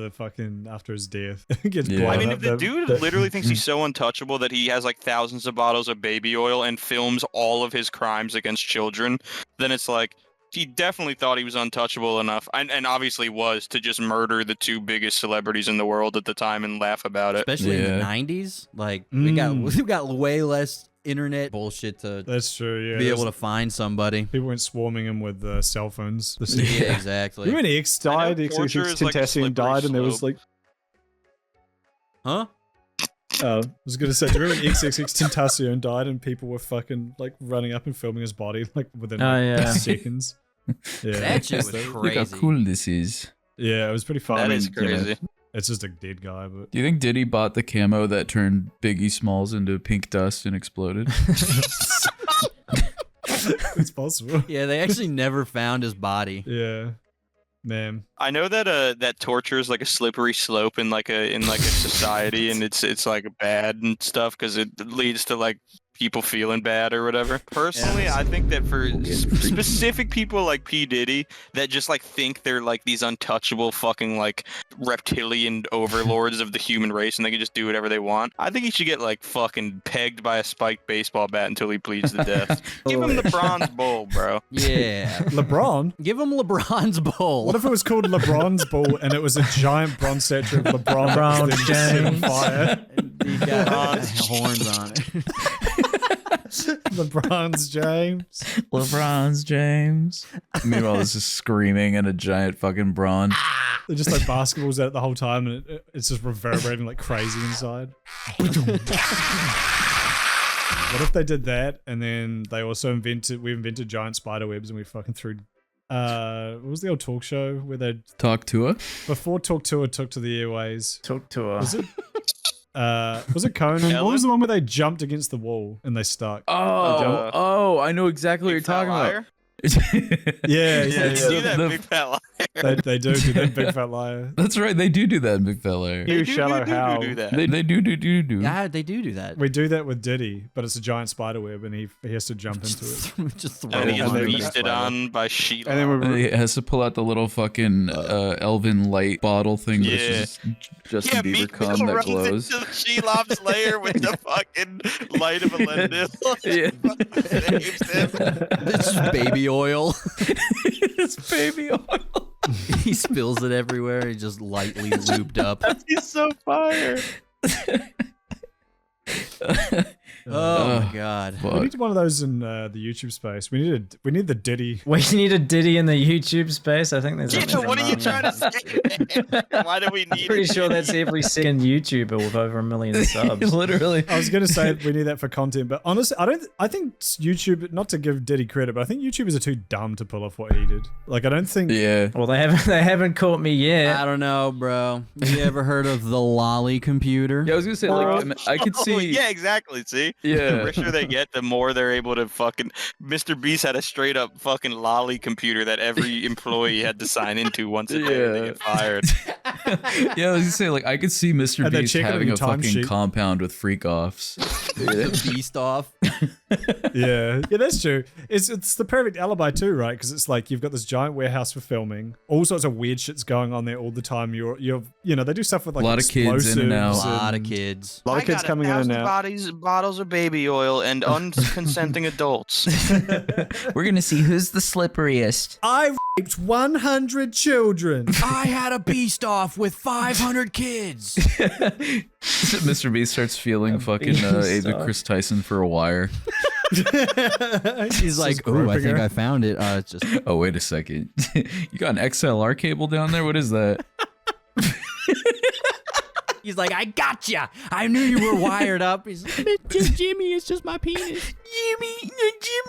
his death. Gets Yeah. blown I mean, up, if the dude literally thinks he's so untouchable that he has like thousands of bottles of baby oil and films all of his crimes against children, then it's like he definitely thought he was untouchable enough, and obviously was, to just murder the two biggest celebrities in the world at the time and laugh about it. Especially in the Yeah. 90s, like we got way less internet bullshit to That's true, yeah. be able to find somebody. People went swarming him with cell phones. Yeah, exactly. Remember when X I know died, torture XXX is like a Tentacion died, and there was slippery like, Huh? I was gonna say, do you remember when XXX Tentacion died and people were fucking like running up and filming his body like within Oh, like, yeah. seconds? Yeah, That shit was Look how crazy. cool this is. yeah, it was pretty fun. That I is mean, you know, crazy. it's just a dead guy, but Do you think Diddy bought the camo that turned Biggie Smalls into pink dust and exploded? it's possible. Yeah, they actually never found his body. Yeah, man. I know that that torture is like a slippery slope in like a society, and it's like bad and stuff because it leads to like people feeling bad or whatever. Personally, I think that for specific people like P. Diddy that just like think they're like these untouchable fucking like reptilian overlords of the human race and they can just do whatever they want, I think he should get like fucking pegged by a spiked baseball bat until he bleeds to death. Give him the bronze bull, bro. Yeah. LeBron. Give him LeBron's bowl. What if it was called LeBron's ball and it was a giant bronze statue of LeBron LeBron then set on James. fire? He got horns on it. LeBron's James. LeBron's James. Meanwhile, this is screaming and a giant fucking brawn. They're just like basketballs at it the whole time, and it's just reverberating like crazy inside. What if they did that, and then they also invented giant spider webs, and we fucking threw. What was the old talk show where they Talk to her. before Talk Tour took to the airways? Talk to her. Was it Conan? What was the one where they jumped against the wall and they stuck? Oh, I know exactly what you're talking about. Yeah, Yeah, yeah. you do that big fat liar. They do that, Big Fat Liar. That's right. They do that in Big Fat Liar. You shallow how. do that. They do. Yeah, they do that. We do that with Diddy, but it's a giant spider web, and he has to jump into it. Just throw And he gets him on the feasted on by Sheila. And then He has to pull out the little fucking Elven light bottle thing, which is Justin Bieber cum that glows. Into the Shelob's lair with the fucking light of Elendil. Saves him. It's just baby oil. It's baby oil. He spills it everywhere. He's just lightly lubed up. He's so fire. Oh my god. we need one of those in the YouTube space. We need the Diddy. We need a Diddy in the YouTube space. I think there's. Yeah, what are you trying to say? Why do we need? Pretty sure that's every second YouTuber with over 1 million subs. Literally. I was going to say we need that for content, but honestly, I think YouTube, not to give Diddy credit, but I think YouTubers are too dumb to pull off what he did. Like, I don't think. Yeah. Well, they haven't caught me yet. I don't know, bro. You ever heard of the lolly computer? Yeah, I was gonna say, like, I could see. Yeah, exactly. See. Yeah. The richer they get, the more they're able to fucking. Mr. Beast had a straight up fucking lolly computer that every employee had to sign into once a day or they get fired. Yeah, I was gonna say, like, I could see Mr. And then Beast check it on having your a time fucking sheet. compound with freak offs. The beast off. Yeah, that's true. It's the perfect alibi too, right? Because it's like you've got this giant warehouse for filming, all sorts of weird shit's going on there all the time. They do stuff with like A lot of kids in and out. explosives A lot of and- kids. A lot of kids coming in and out. Bottles of baby oil and unconsenting adults. We're gonna see who's the slipperiest. I raped 100 children. I had a beast off with 500 kids. Mr. Beast starts feeling fucking Ava Chris Tyson for a wire. He's like, oh, I think I found it. It's just. Oh, wait a second. You got an XLR cable down there? What is that? He's like, I gotcha. I knew you were wired up. He's like, it's just Jimmy. It's just my penis. Jimmy,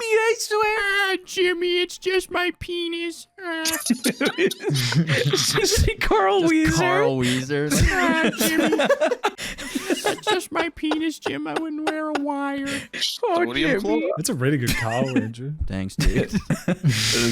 I swear. Jimmy, it's just my penis. Carl Weezer. Carl Weezer. Jimmy. That's just my penis, Jim. I wouldn't wear a wire. Oh, Jimmy. That's a really good call, Andrew. Thanks, dude.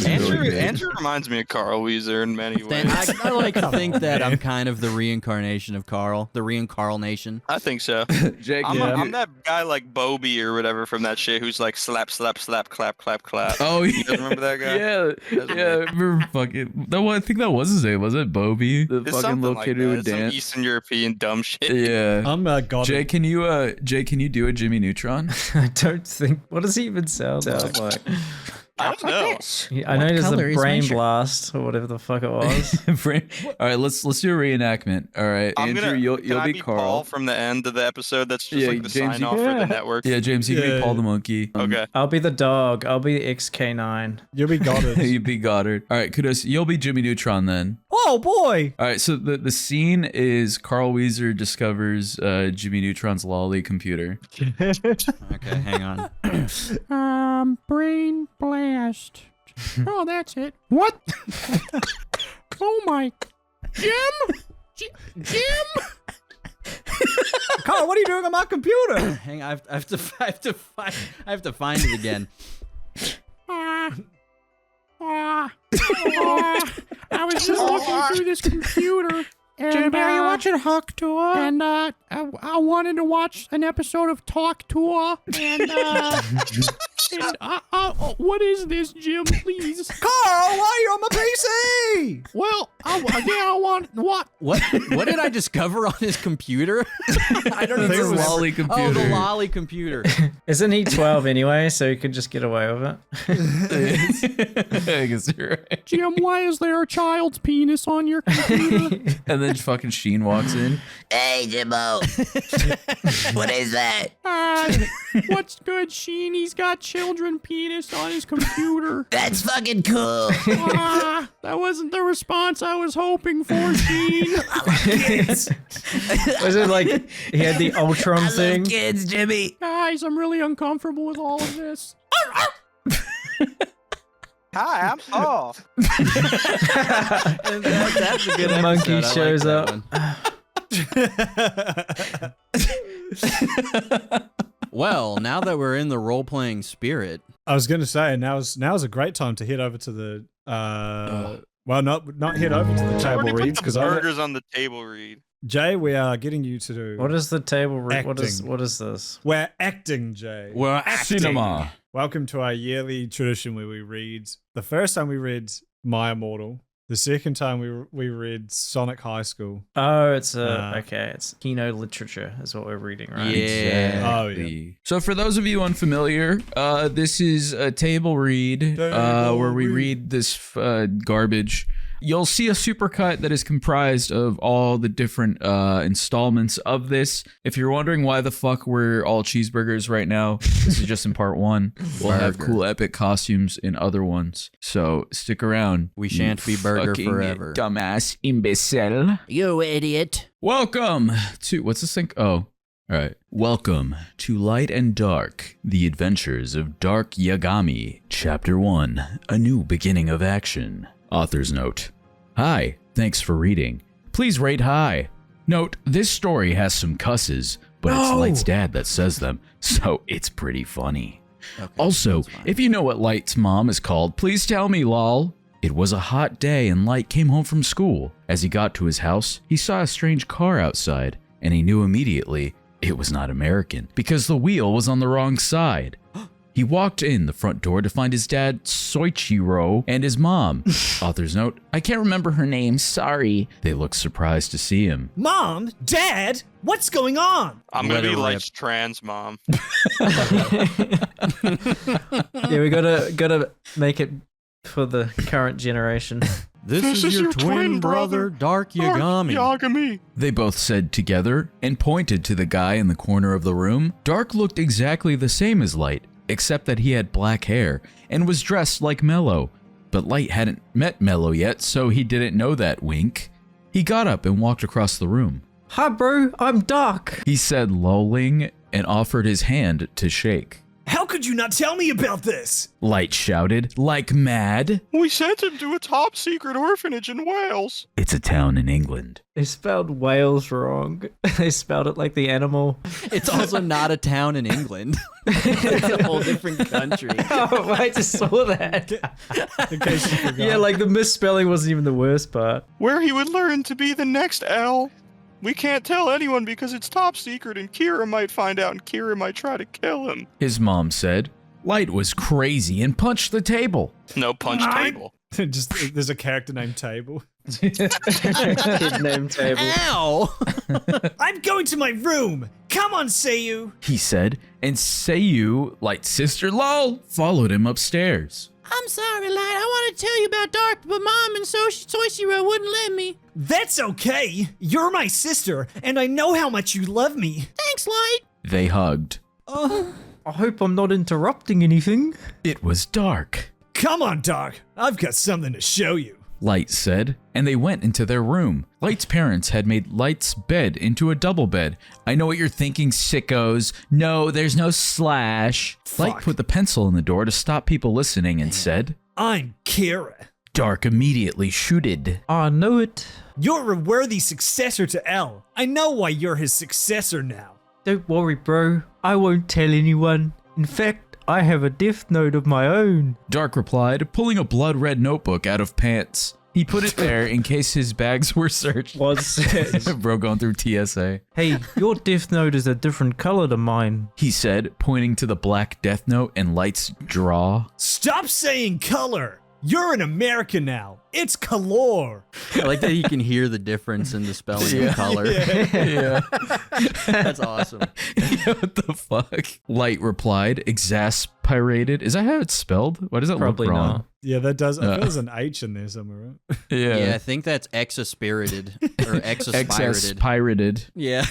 Andrew reminds me of Carl Weezer in many ways. I like to think that I'm kind of the reincarnation of Carl. The reincarnation. I think so. Jake, I'm that guy like Bobby or whatever from that shit who's like slap, slap, slap, clap, clap, clap. Oh, You yeah. guys remember that guy? Yeah, I remember fucking. No, I think that was his name. Was it Bobby? The It's fucking something little like kid that. who would It's some dance. Eastern European dumb shit. Yeah. I'm God. Jay, can you do a Jimmy Neutron? I don't think. What does he even sound like? I don't know. I know there's color a is my brain shirt? blast or whatever the fuck it was. All right, let's do a reenactment. All right, Andrew, you'll Can I be Paul Carl. from the end of the episode. That's just Yeah, like the James, sign you- off for the network. Yeah, James, you can Yeah. be Paul the monkey. Okay. I'll be the dog. I'll be XK9. You'll be Goddard. You be Goddard. All right, Kudos, you'll be Jimmy Neutron then. Oh boy! All right, so the scene is Carl Weezer discovers Jimmy Neutron's lolly computer. Okay, hang on. Brain blast. Oh, that's it. What? Oh my. Jim? Jim? Carl, what are you doing on my computer? Hang on, I have to find it again. I was just looking through this computer. And, Jimmy, are you watching Hawk Tour? And I wanted to watch an episode of Talk Tour. And what is this, Jim? Please. Carl, why are you on my PC? Well, I want what? What did I discover on his computer? I don't even think it was remember. lolly Oh, the computer. lolly computer. Isn't he 12 anyway? So he could just get away with it. I guess you're right. Jim, why is there a child's penis on your computer? And then fucking Sheen walks in. Hey, Jimbo. What is that? What's good, Sheen? He's got children penis on his computer. That's fucking cool. That wasn't the response I was hoping for, Sheen. Was it like he had the Ultron I thing? love kids, Jimmy. Guys, I'm really uncomfortable with all of this. Hi, I'm Paul. That's a good The monkey episode. I like shows that up. one. Well, now that we're in the role-playing spirit, I was going to say now's a great time to head over to the Well, not head over to the table Already put reads the because burgers on the table read. Jay, we are getting you to do. What is the table read? Acting. What is this? We're acting, Jay. We're cinema. Welcome to our yearly tradition where we read. The first time we read My Immortal. The second time we read Sonic High School. Oh, it's okay. It's Kino literature is what we're reading, right? Yeah. Oh, yeah. So for those of you unfamiliar, this is a table read where we read this garbage. You'll see a supercut that is comprised of all the different installments of this. If you're wondering why the fuck we're all cheeseburgers right now, this is just in part 1. We'll have cool epic costumes in other ones. So stick around. We shan't be burger fucking forever. Dumbass imbecile. You idiot. Welcome to what's this thing? Oh, all right. Welcome to Light and Dark: The Adventures of Dark Yagami, Chapter 1: A New Beginning of Action. Author's note. Hi, thanks for reading. Please rate high. Note, this story has some cusses, but it's Light's dad that says them, so it's pretty funny. Okay, Also, if you know what Light's mom is called, please tell me, lol. It was a hot day and Light came home from school. As he got to his house, he saw a strange car outside, and he knew immediately it was not American because the wheel was on the wrong side. He walked in the front door to find his dad, Soichiro, and his mom. Author's note, I can't remember her name, sorry. They looked surprised to see him. Mom? Dad? What's going on? I'm gonna Let be it Light's trans mom. Yeah, we gotta make it for the current generation. This is your twin brother, Dark Yagami. Yagami. They both said together and pointed to the guy in the corner of the room. Dark looked exactly the same as Light, except that he had black hair and was dressed like Mello. But Light hadn't met Mello yet, so he didn't know that wink. He got up and walked across the room. Hi, bro. I'm Dark. He said, lolling, and offered his hand to shake. How could you not tell me about this? Light shouted, like mad. We sent him to a top secret orphanage in Wales. It's a town in England. They spelled Wales wrong. They spelled it like the animal. It's also not a town in England. It's a whole different country. Oh, I just saw that. In case you forgot. Yeah, like the misspelling wasn't even the worst part. Where he would learn to be the next L. We can't tell anyone because it's top secret and Kira might find out and Kira might try to kill him. His mom said. Light was crazy and punched the table. No punch table. Just there's a character named Table. Kid name table. Ow! I'm going to my room. Come on, Seiyu. He said, and Seiyu, Light's sister, lol, followed him upstairs. I'm sorry, Light. I want to tell you about Dark, but Mom and Soichiro wouldn't let me. That's okay. You're my sister, and I know how much you love me. Thanks, Light. They hugged. I hope I'm not interrupting anything. It was dark, Come on, Dark. I've got something to show you. Light said, and they went into their room. Light's parents had made Light's bed into a double bed. I know what you're thinking, sickos. No, there's no slash. Light Fuck. put the pencil in the door to stop people listening and said, I'm Kira. Dark immediately shooted. I know it. You're a worthy successor to L. I know why you're his successor now. Don't worry, bro. I won't tell anyone. In fact, I have a death note of my own. Dark replied, pulling a blood-red notebook out of pants. He put it there in case his bags were searched. Was it? Bro going through TSA. Hey, your death note is a different color to mine. He said, pointing to the black death note and Light's draw. Stop saying color. You're in America now. It's color. I like that you can hear the difference in the spelling of color. Yeah. That's awesome. What the fuck? Light replied, exasperated. Is that how it's spelled? Why does it Probably look wrong? not. Yeah, that does. I feel there's an H in there somewhere, right? Yeah, I think that's exasperated or exaspirated. Exaspirated, Yeah.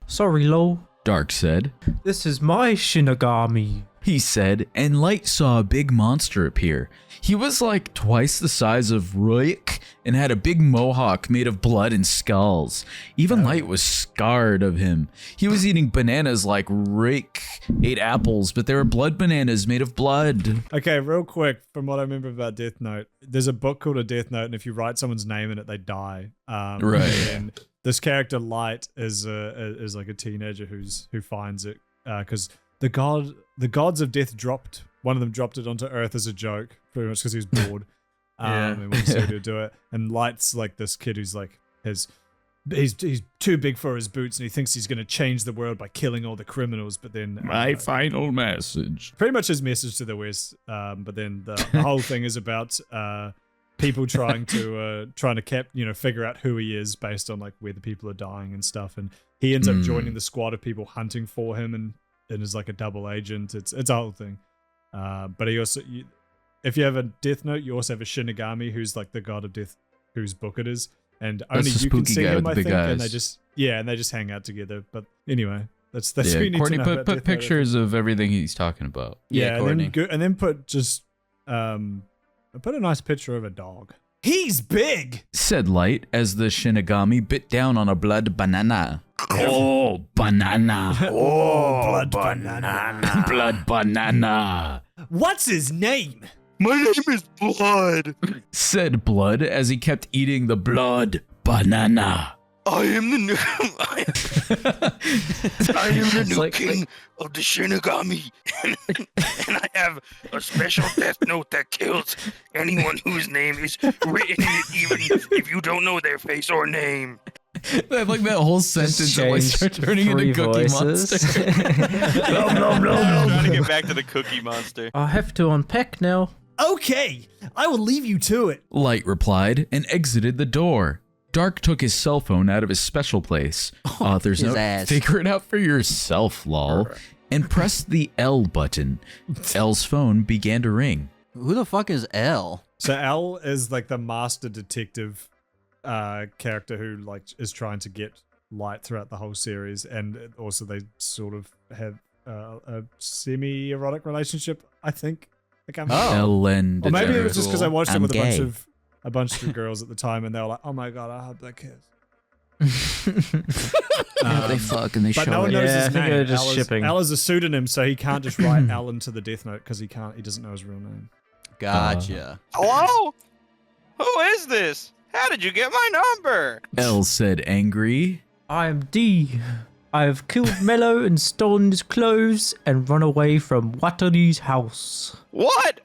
Sorry, lol. Dark said. This is my Shinigami. He said, and Light saw a big monster appear. He was like twice the size of Roik and had a big mohawk made of blood and skulls. Even Light was scarred of him. He was eating bananas like Roik ate apples, but they were blood bananas made of blood. Okay, real quick, from what I remember about Death Note, there's a book called A Death Note, and if you write someone's name in it, they die. Right. And this character Light is like a teenager who finds it because the gods of death dropped. One of them dropped it onto Earth as a joke, pretty much because he was bored. And when Suda do it, and Light's like this kid who's like he's too big for his boots, and he thinks he's going to change the world by killing all the criminals. But then My final message. pretty much his message to the West. But then the whole thing is about people trying to figure out who he is based on like where the people are dying and stuff. And he ends up joining the squad of people hunting for him, and is like a double agent. It's a whole thing. But he also, if you have a Death Note, you also have a Shinigami who's like the god of death, whose book it is. And That's only the you can spooky see guy him, with the I big think, and eyes. they just hang out together. But anyway, that's what Yeah, you need Courtney, to know put about Death Note, I think. pictures of everything he's talking about. Yeah, Courtney. and then put just put a nice picture of a dog. He's big. Said Light as the Shinigami bit down on a blood banana. Oh, banana. Oh, blood banana. Blood banana. What's his name? My name is Blood. Said Blood as he kept eating the blood banana. I am the new king of the Shinigami, and I have a special death note that kills anyone whose name is written in it, even if you don't know their face or name. I like that whole sentence that like start turning into Cookie Monster. I'm trying to get back to the Cookie Monster. I have to unpack now. Okay, I will leave you to it. Light replied and exited the door. Dark took his cell phone out of his special place. Author's his note, ass. figure it out for yourself, lol. And pressed the L button. L's phone began to ring. Who the fuck is L? So L is like the master detective character who like is trying to get Light throughout the whole series, and also they sort of have a semi-erotic relationship, I think. I can't remember. Ellen Or maybe it DeGeneres. was just because I watched it I'm with gay. a bunch of girls at the time, and they were like, "Oh my god, I hope they kiss." They fuck and they But show no one it. knows Yeah, I his think name. they're just shipping. Al is a pseudonym, so he can't just write Al into the Death Note because he doesn't know his real name. Gotcha. Hello? Who is this? How did you get my number? L said angry. I am D. I have killed Mello and stolen his clothes and run away from Watari's house. What?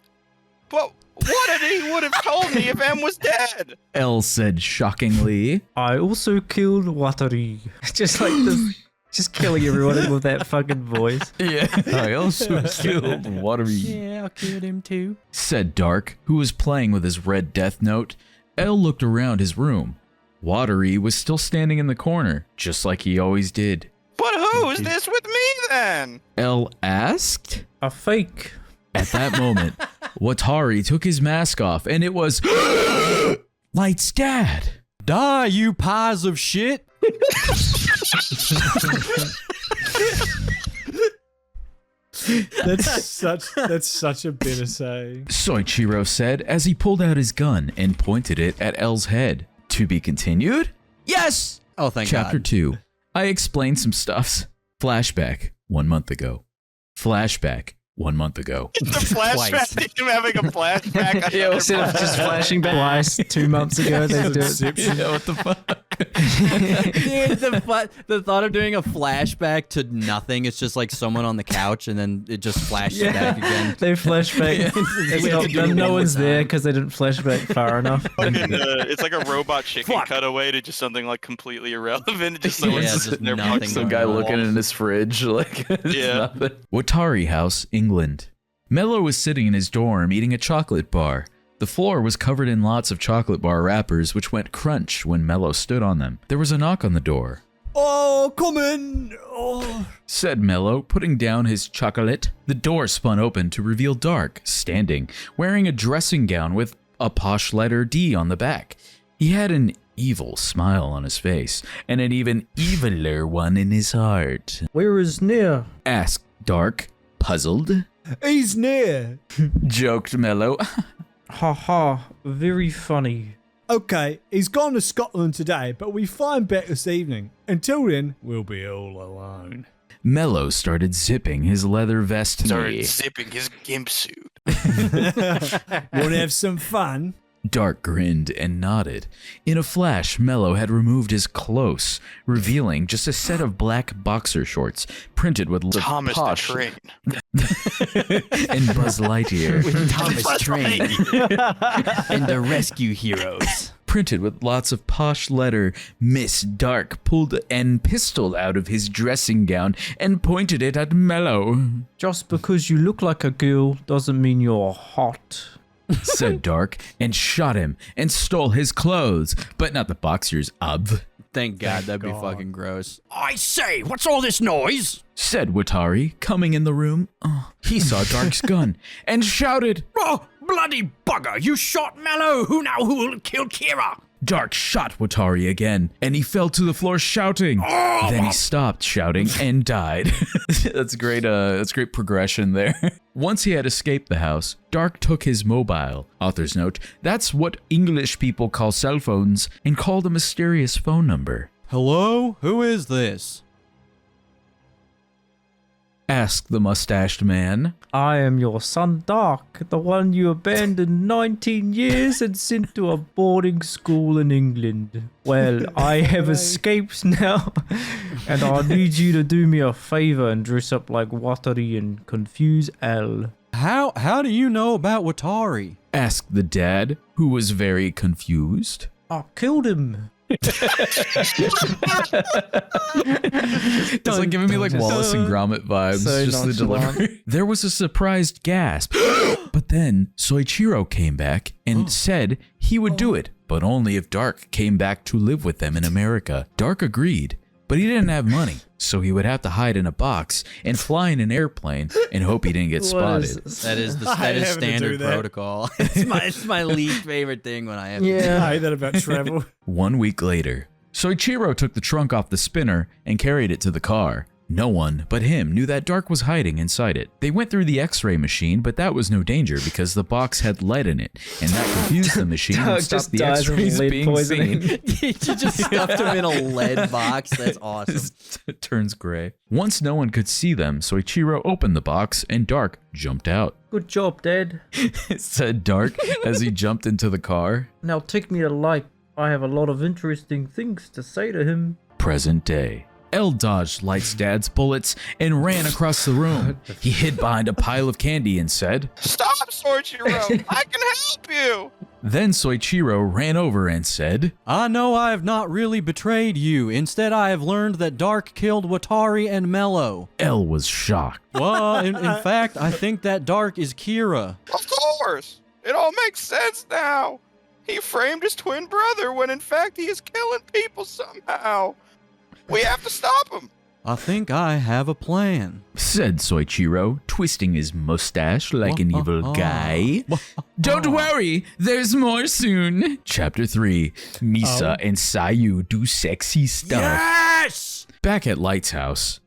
But what if he would have told me if M was dead? L said shockingly. I also killed Watari. Just like this, just killing everyone with that fucking voice. Yeah. I also killed Watery. Yeah, I killed him too. Said Dark, who was playing with his red Death Note. L looked around his room. Watery was still standing in the corner, just like he always did. But who's this with me then? L asked. A fake. At that moment, Watari took his mask off, and it was Light's dad. Die, you pies of shit. That's such a bitter saying. Soichiro said as he pulled out his gun and pointed it at L's head. To be continued? Yes! Oh, thank Chapter God. 2. I explained some stuffs. Flashback, 1 month ago. Flashback, 1 month ago. The flashback, him having a flashback. Yeah, instead of just flashing back twice 2 months ago, they do it. Yeah, what the fuck? Dude, the thought of doing a flashback to nothing, it's just like someone on the couch and then it just flashes back again. They flash back. Yeah. It's We have not, to do it one no more one's there time. because they didn't flash back far enough. It's like a robot chicken cutaway to just something like completely irrelevant. Just someone Yeah, sitting just there nothing boxing Some going guy on. looking in his fridge, like, it's Yeah. nothing. Watari House, England. Mello was sitting in his dorm eating a chocolate bar. The floor was covered in lots of chocolate bar wrappers, which went crunch when Mello stood on them. There was a knock on the door. Oh, come in. Oh. Said Mello, putting down his chocolate. The door spun open to reveal Dark, standing, wearing a dressing gown with a posh letter D on the back. He had an evil smile on his face, and an even eviler one in his heart. Where is Nia? Asked Dark, puzzled. He's near. Joked Mello. Ha ha, very funny. Okay, he's gone to Scotland today, but we fly him back this evening. Until then, we'll be all alone. Mello started zipping his leather vest Started knee. zipping his gimp suit. Want to have some fun? Dark grinned and nodded. In a flash, Mello had removed his close, revealing just a set of black boxer shorts printed with Thomas the posh Train. and Buzz Lightyear. With Thomas Train and the Rescue Heroes. Printed with lots of posh letter. Miss Dark pulled an pistol out of his dressing gown and pointed it at Mello. Just because you look like a girl doesn't mean you're hot. Said Dark, and shot him and stole his clothes, but not the boxers, Thank God, that'd be fucking gross. I say, what's all this noise? said Watari, coming in the room. He saw Dark's gun and shouted, Oh, bloody bugger, you shot Mello. Who will kill Kira? Dark shot Watari again, and he fell to the floor shouting. Then he stopped shouting and died. That's great. That's great progression there. Once he had escaped the house, Dark took his mobile. Author's note: that's what English people call cell phones, and called a mysterious phone number. Hello? Who is this? Asked the mustached man. I am your son Dark, the one you abandoned 19 years and sent to a boarding school in England. Well, I have escaped now, and I need you to do me a favor and dress up like Watari and confuse L. How do you know about Watari? Asked the dad, who was very confused. I killed him. It's like giving me like Wallace and Gromit vibes. So just the nonchalant. delivery. There was a surprised gasp. But then Soichiro came back and said he would do it, but only if Dark came back to live with them in America. Dark agreed, but he didn't have money, so he would have to hide in a box and fly in an airplane and hope he didn't get spotted. That is having to do standard that. protocol. It's my least favorite thing when I have to. I hate that about travel. 1 week later, Soichiro took the trunk off the spinner and carried it to the car. No one but him knew that Dark was hiding inside it. They went through the x-ray machine, but that was no danger because the box had lead in it, and that confused the machine and stopped the x-rays being seen. You just stuffed him in a lead box. That's awesome. It turns gray. Once no one could see them, Soichiro opened the box and Dark jumped out. Good job, Dad. Said Dark as he jumped into the car. Now take me to Light. I have a lot of interesting things to say to him. Present day. L dodged Light's dad's bullets and ran across the room. He hid behind a pile of candy and said, Stop, Soichiro! I can help you! Then Soichiro ran over and said, I know I have not really betrayed you. Instead, I have learned that Dark killed Watari and Mello. L was shocked. Well, in fact, I think that Dark is Kira. Of course! It all makes sense now! He framed his twin brother when in fact he is killing people somehow! We have to stop him! I think I have a plan. Said Soichiro, twisting his mustache like an evil guy. Don't worry, there's more soon. Chapter 3, Misa and Sayu do sexy stuff. Yes! Back at Light's house,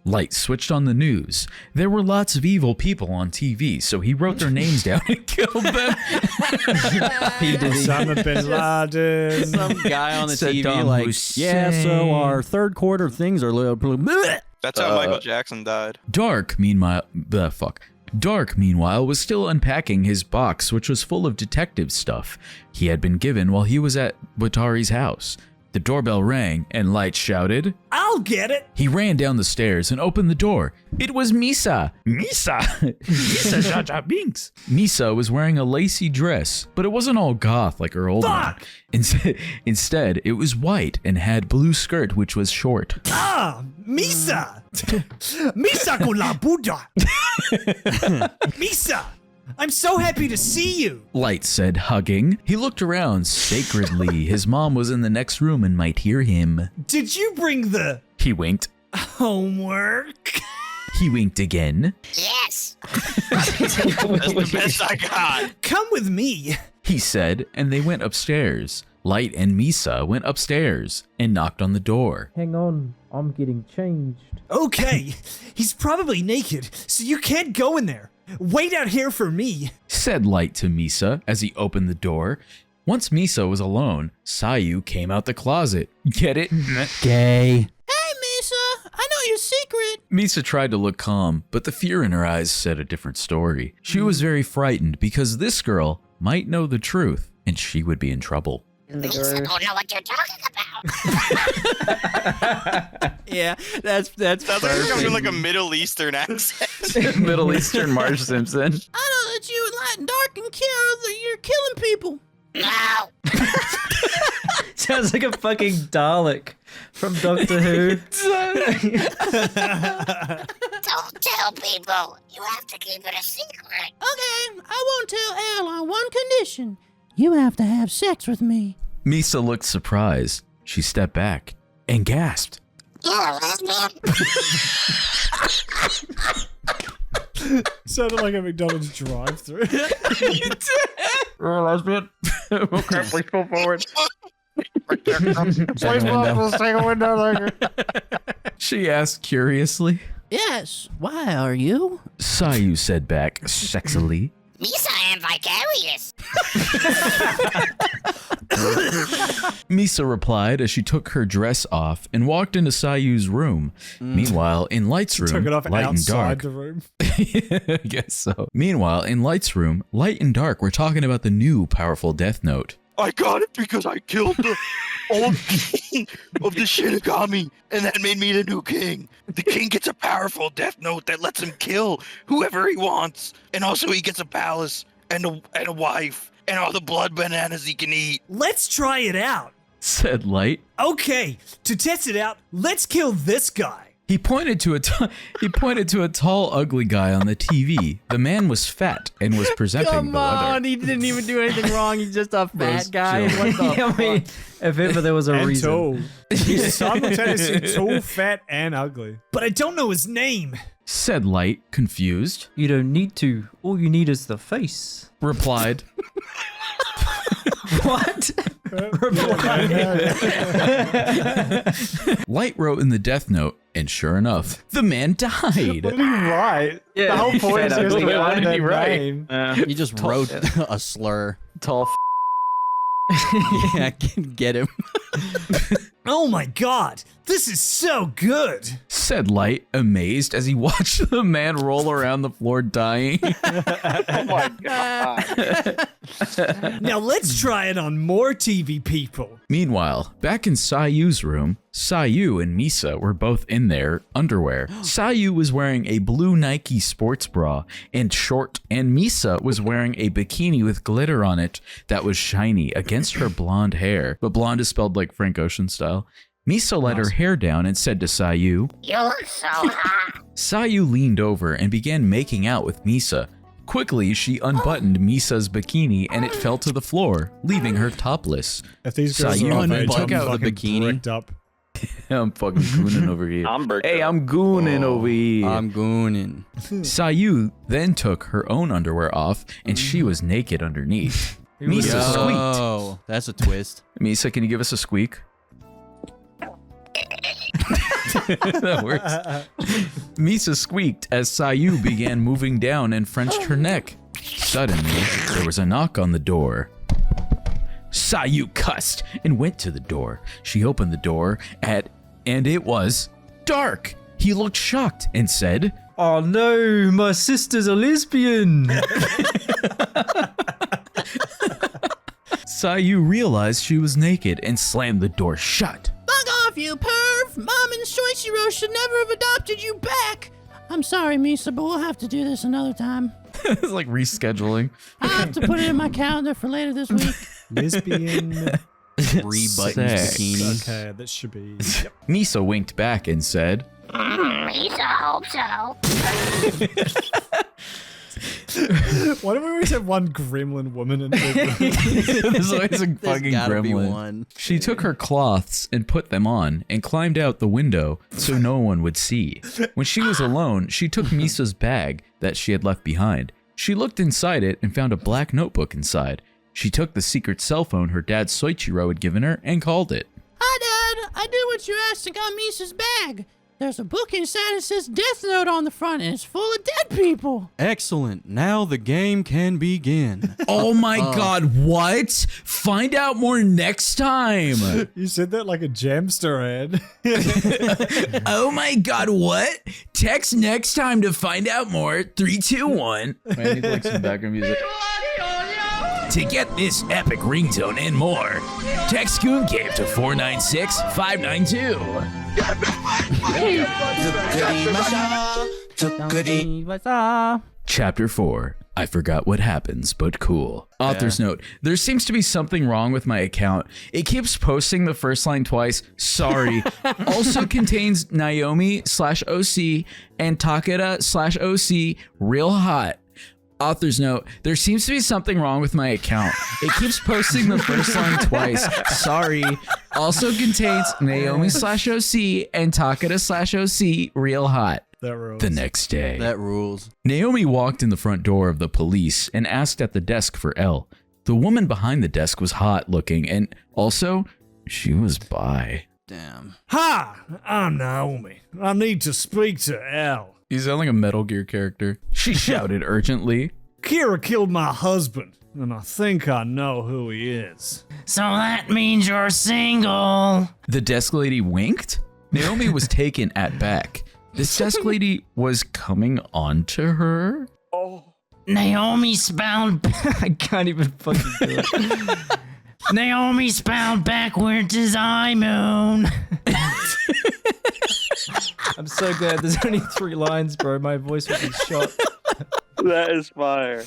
Light switched on the news. There were lots of evil people on TV, so he wrote their names down and killed them. Osama bin Laden. Some guy on the TV Saddam like, Hussein. yeah, so our third quarter things are a little... That's how Michael Jackson died. Dark, meanwhile, was still unpacking his box, which was full of detective stuff he had been given while he was at Watari's house. The doorbell rang, and Light shouted, I'll get it. He ran down the stairs and opened the door. It was Misa. Misa Jar Jar Binks. Misa was wearing a lacy dress, but it wasn't all goth like her old one. Instead, it was white and had blue skirt, which was short. Ah, Misa. Misa con la Buddha. Misa, I'm so happy to see you. Light said, hugging. He looked around sacredly. His mom was in the next room and might hear him. Did you bring the He winked. homework? He winked again. Yes! That's the best I got! Come with me. He said, and they went upstairs. Light and Misa went upstairs and knocked on the door. Hang on, I'm getting changed. Okay, he's probably naked, so you can't go in there. Wait out here for me. Said Light to Misa as he opened the door. Once Misa was alone, Sayu came out the closet. Get it? Gay. Hey, Misa, I know your secret. Misa tried to look calm, but the fear in her eyes said a different story. She was very frightened because this girl might know the truth, and she would be in trouble. Lisa don't know what you're talking about. Yeah, that's Sounds like perfect. it's coming with like a Middle Eastern accent. Middle Eastern Marge Simpson. I know that you and Light and Dark and Kira, that you're killing people. No. Sounds like a fucking Dalek from Doctor Who. Don't tell people. You have to keep it a secret. Okay, I won't tell Elle on one condition. You have to have sex with me. Misa looked surprised. She stepped back and gasped. You're a lesbian. Sounded like a McDonald's drive-through. We're a lesbian. Okay, please pull forward. She asked curiously. Yes, why are you? Sayu said back sexily. Misa and vicarious. Misa replied as she took her dress off and walked into Sayu's room. Meanwhile, in Light's room, Took it off Light and outside Dark. the room. I guess so. Meanwhile, in Light's room, Light and Dark were talking about the new powerful Death Note. I got it because I killed the old king of the Shinigami, and that made me the new king. The king gets a powerful death note that lets him kill whoever he wants, and also he gets a palace and a wife and all the blood bananas he can eat. Let's try it out. Said Light. Okay, to test it out, let's kill this guy. He pointed to a tall, ugly guy on the TV. The man was fat and was presenting Come the weather. on, he didn't even do anything wrong. He's just a Was fat guy. chilling. What the I mean, if ever there was a And reason. tall. He's simultaneously tall, fat, and ugly. But I don't know his name. Said Light, confused. You don't need to. All you need is the face. Replied. What? Light wrote in the Death Note, and sure enough, the man died. What did he write? Yeah, The whole point is fat he has to ugly. write What did he that write? name. He just wrote a slur. Tall. Yeah, I can get him. Oh my god, this is so good. Said Light, amazed as he watched the man roll around the floor dying. Oh my god. Now let's try it on more TV people. Meanwhile, back in Sayu's room, Sayu and Misa were both in their underwear. Sayu was wearing a blue Nike sports bra and short, and Misa was wearing a bikini with glitter on it that was shiny against her blonde hair. But blonde is spelled like Frank Ocean style. Misa let her hair down and said to Sayu. You look so hot. Sayu leaned over and began making out with Misa. Quickly, she unbuttoned Misa's bikini and it fell to the floor, leaving her topless. If these girls Sayu are of age, took I'm out the fucking bikini. bricked up. I'm fucking gooning over here. Hey, I'm gooning over here. I'm gooning. Sayu then took her own underwear off and she was naked underneath. Misa squeaked. Oh, that's a twist. Misa, can you give us a squeak? That works. Misa squeaked as Sayu began moving down and Frenched her neck. Suddenly, there was a knock on the door. Sayu cussed and went to the door. She opened the door and it was dark. He looked shocked and said, Oh no, my sister's a lesbian. Sayu realized she was naked and slammed the door shut. Bug off, you perv! Mom and Shoichiro should never have adopted you back! I'm sorry, Misa, but we'll have to do this another time. It's like rescheduling. I'll have to put it in my calendar for later this week. Lesbian. 3-button Sex. bikini. Okay, that should be. Yep. Misa winked back and said, Misa hope so. Why do we always have one gremlin woman in every There's always a There's fucking gotta be gremlin. one. She took her cloths and put them on and climbed out the window so no one would see. When she was alone, she took Misa's bag that she had left behind. She looked inside it and found a black notebook inside. She took the secret cell phone her dad Soichiro had given her and called it. Hi, Dad. I did what you asked and got Misa's bag. There's a book inside that says Death Note on the front, and it's full of dead people. Excellent. Now the game can begin. Oh my god, what? Find out more next time. You said that like a Jamster ad. Oh my god, what? Text next time to find out more. 3, 2, 1. I need like some background music. To get this epic ringtone and more, text Coon Cave to 496-592. Chapter 4. I forgot what happens, but cool. Author's note. There seems to be something wrong with my account. It keeps posting the first line twice. Sorry. Also contains Naomi/OC and Takeda/OC. Real hot. Author's note. There seems to be something wrong with my account. It keeps posting the first line twice. Sorry. Also contains Naomi/OC and Takeda/OC. Real hot. That rules. The next day. That rules. Naomi walked in the front door of the police and asked at the desk for Elle. The woman behind the desk was hot looking and also, she was bi. Damn. Hi, I'm Naomi. I need to speak to Elle. You sound like a Metal Gear character. She shouted urgently. Kira killed my husband, and I think I know who he is. So that means you're single. The desk lady winked. Naomi was taken aback. This desk lady was coming on to her. Naomi spelled. I can't even fucking do it. Naomi spelled backwards is I moon. I'm so glad there's only 3 lines, bro. My voice would be shot. That is fire.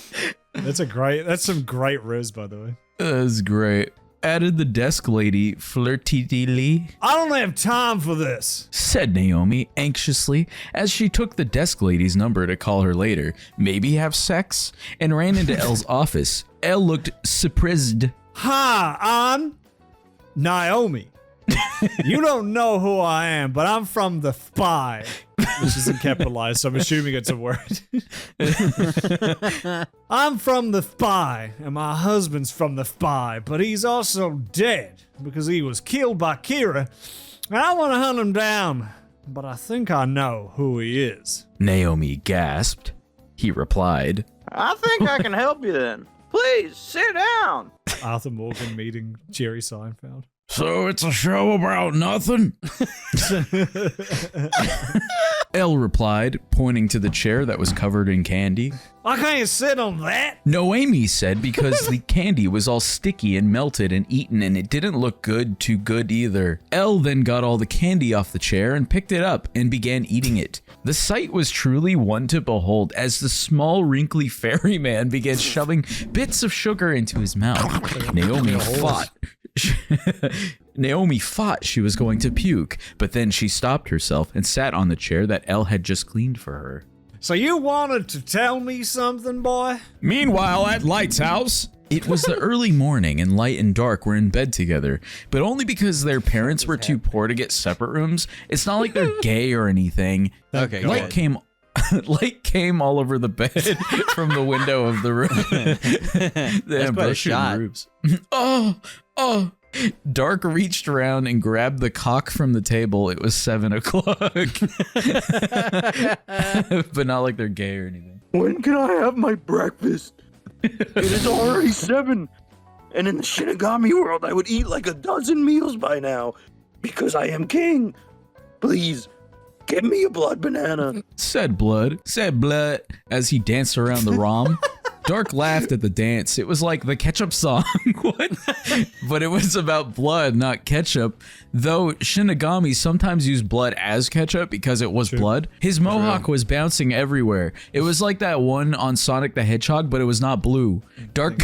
That's some great riz, by the way. That's great. Added the desk lady flirtily. I don't have time for this, Said Naomi anxiously as she took the desk lady's number to call her later, maybe have sex, and ran into Elle's office. Elle looked surprised. Hi, I'm Naomi. You don't know who I am, but I'm from the Spy. Which isn't capitalized, so I'm assuming it's a word. I'm from the Spy, and my husband's from the Spy, but he's also dead because he was killed by Kira, and I want to hunt him down, but I think I know who he is. Naomi gasped. He replied, I think I can help you then. Please, sit down. Arthur Morgan meeting Jerry Seinfeld. So it's a show about nothing? Elle replied, pointing to the chair that was covered in candy. I can't sit on that. Noemi said because the candy was all sticky and melted and eaten and it didn't look too good either. Elle then got all the candy off the chair and picked it up and began eating it. The sight was truly one to behold as the small wrinkly ferryman began shoving bits of sugar into his mouth. Naomi thought she was going to puke, but then she stopped herself and sat on the chair that Elle had just cleaned for her. So you wanted to tell me something, boy? Meanwhile, at Light's house, it was the early morning and Light and Dark were in bed together, but only because their parents were too poor to get separate rooms. It's not like they're gay or anything. Okay, Light came all over the bed from the window of the room. They quite a shot. Roofs. Oh. Dark reached around and grabbed the cock from the table. It was 7 o'clock. But not like they're gay or anything. When can I have my breakfast? It is already 7. And in the Shinigami world, I would eat like a dozen meals by now. Because I am king. Please, give me a blood banana. Said Blood, as he danced around the ROM. Dark laughed at the dance. It was like the ketchup song. What? But it was about blood, not ketchup. Though Shinigami sometimes used blood as ketchup because it was blood. His mohawk was bouncing everywhere. It was like that one on Sonic the Hedgehog, but it was not blue. Dark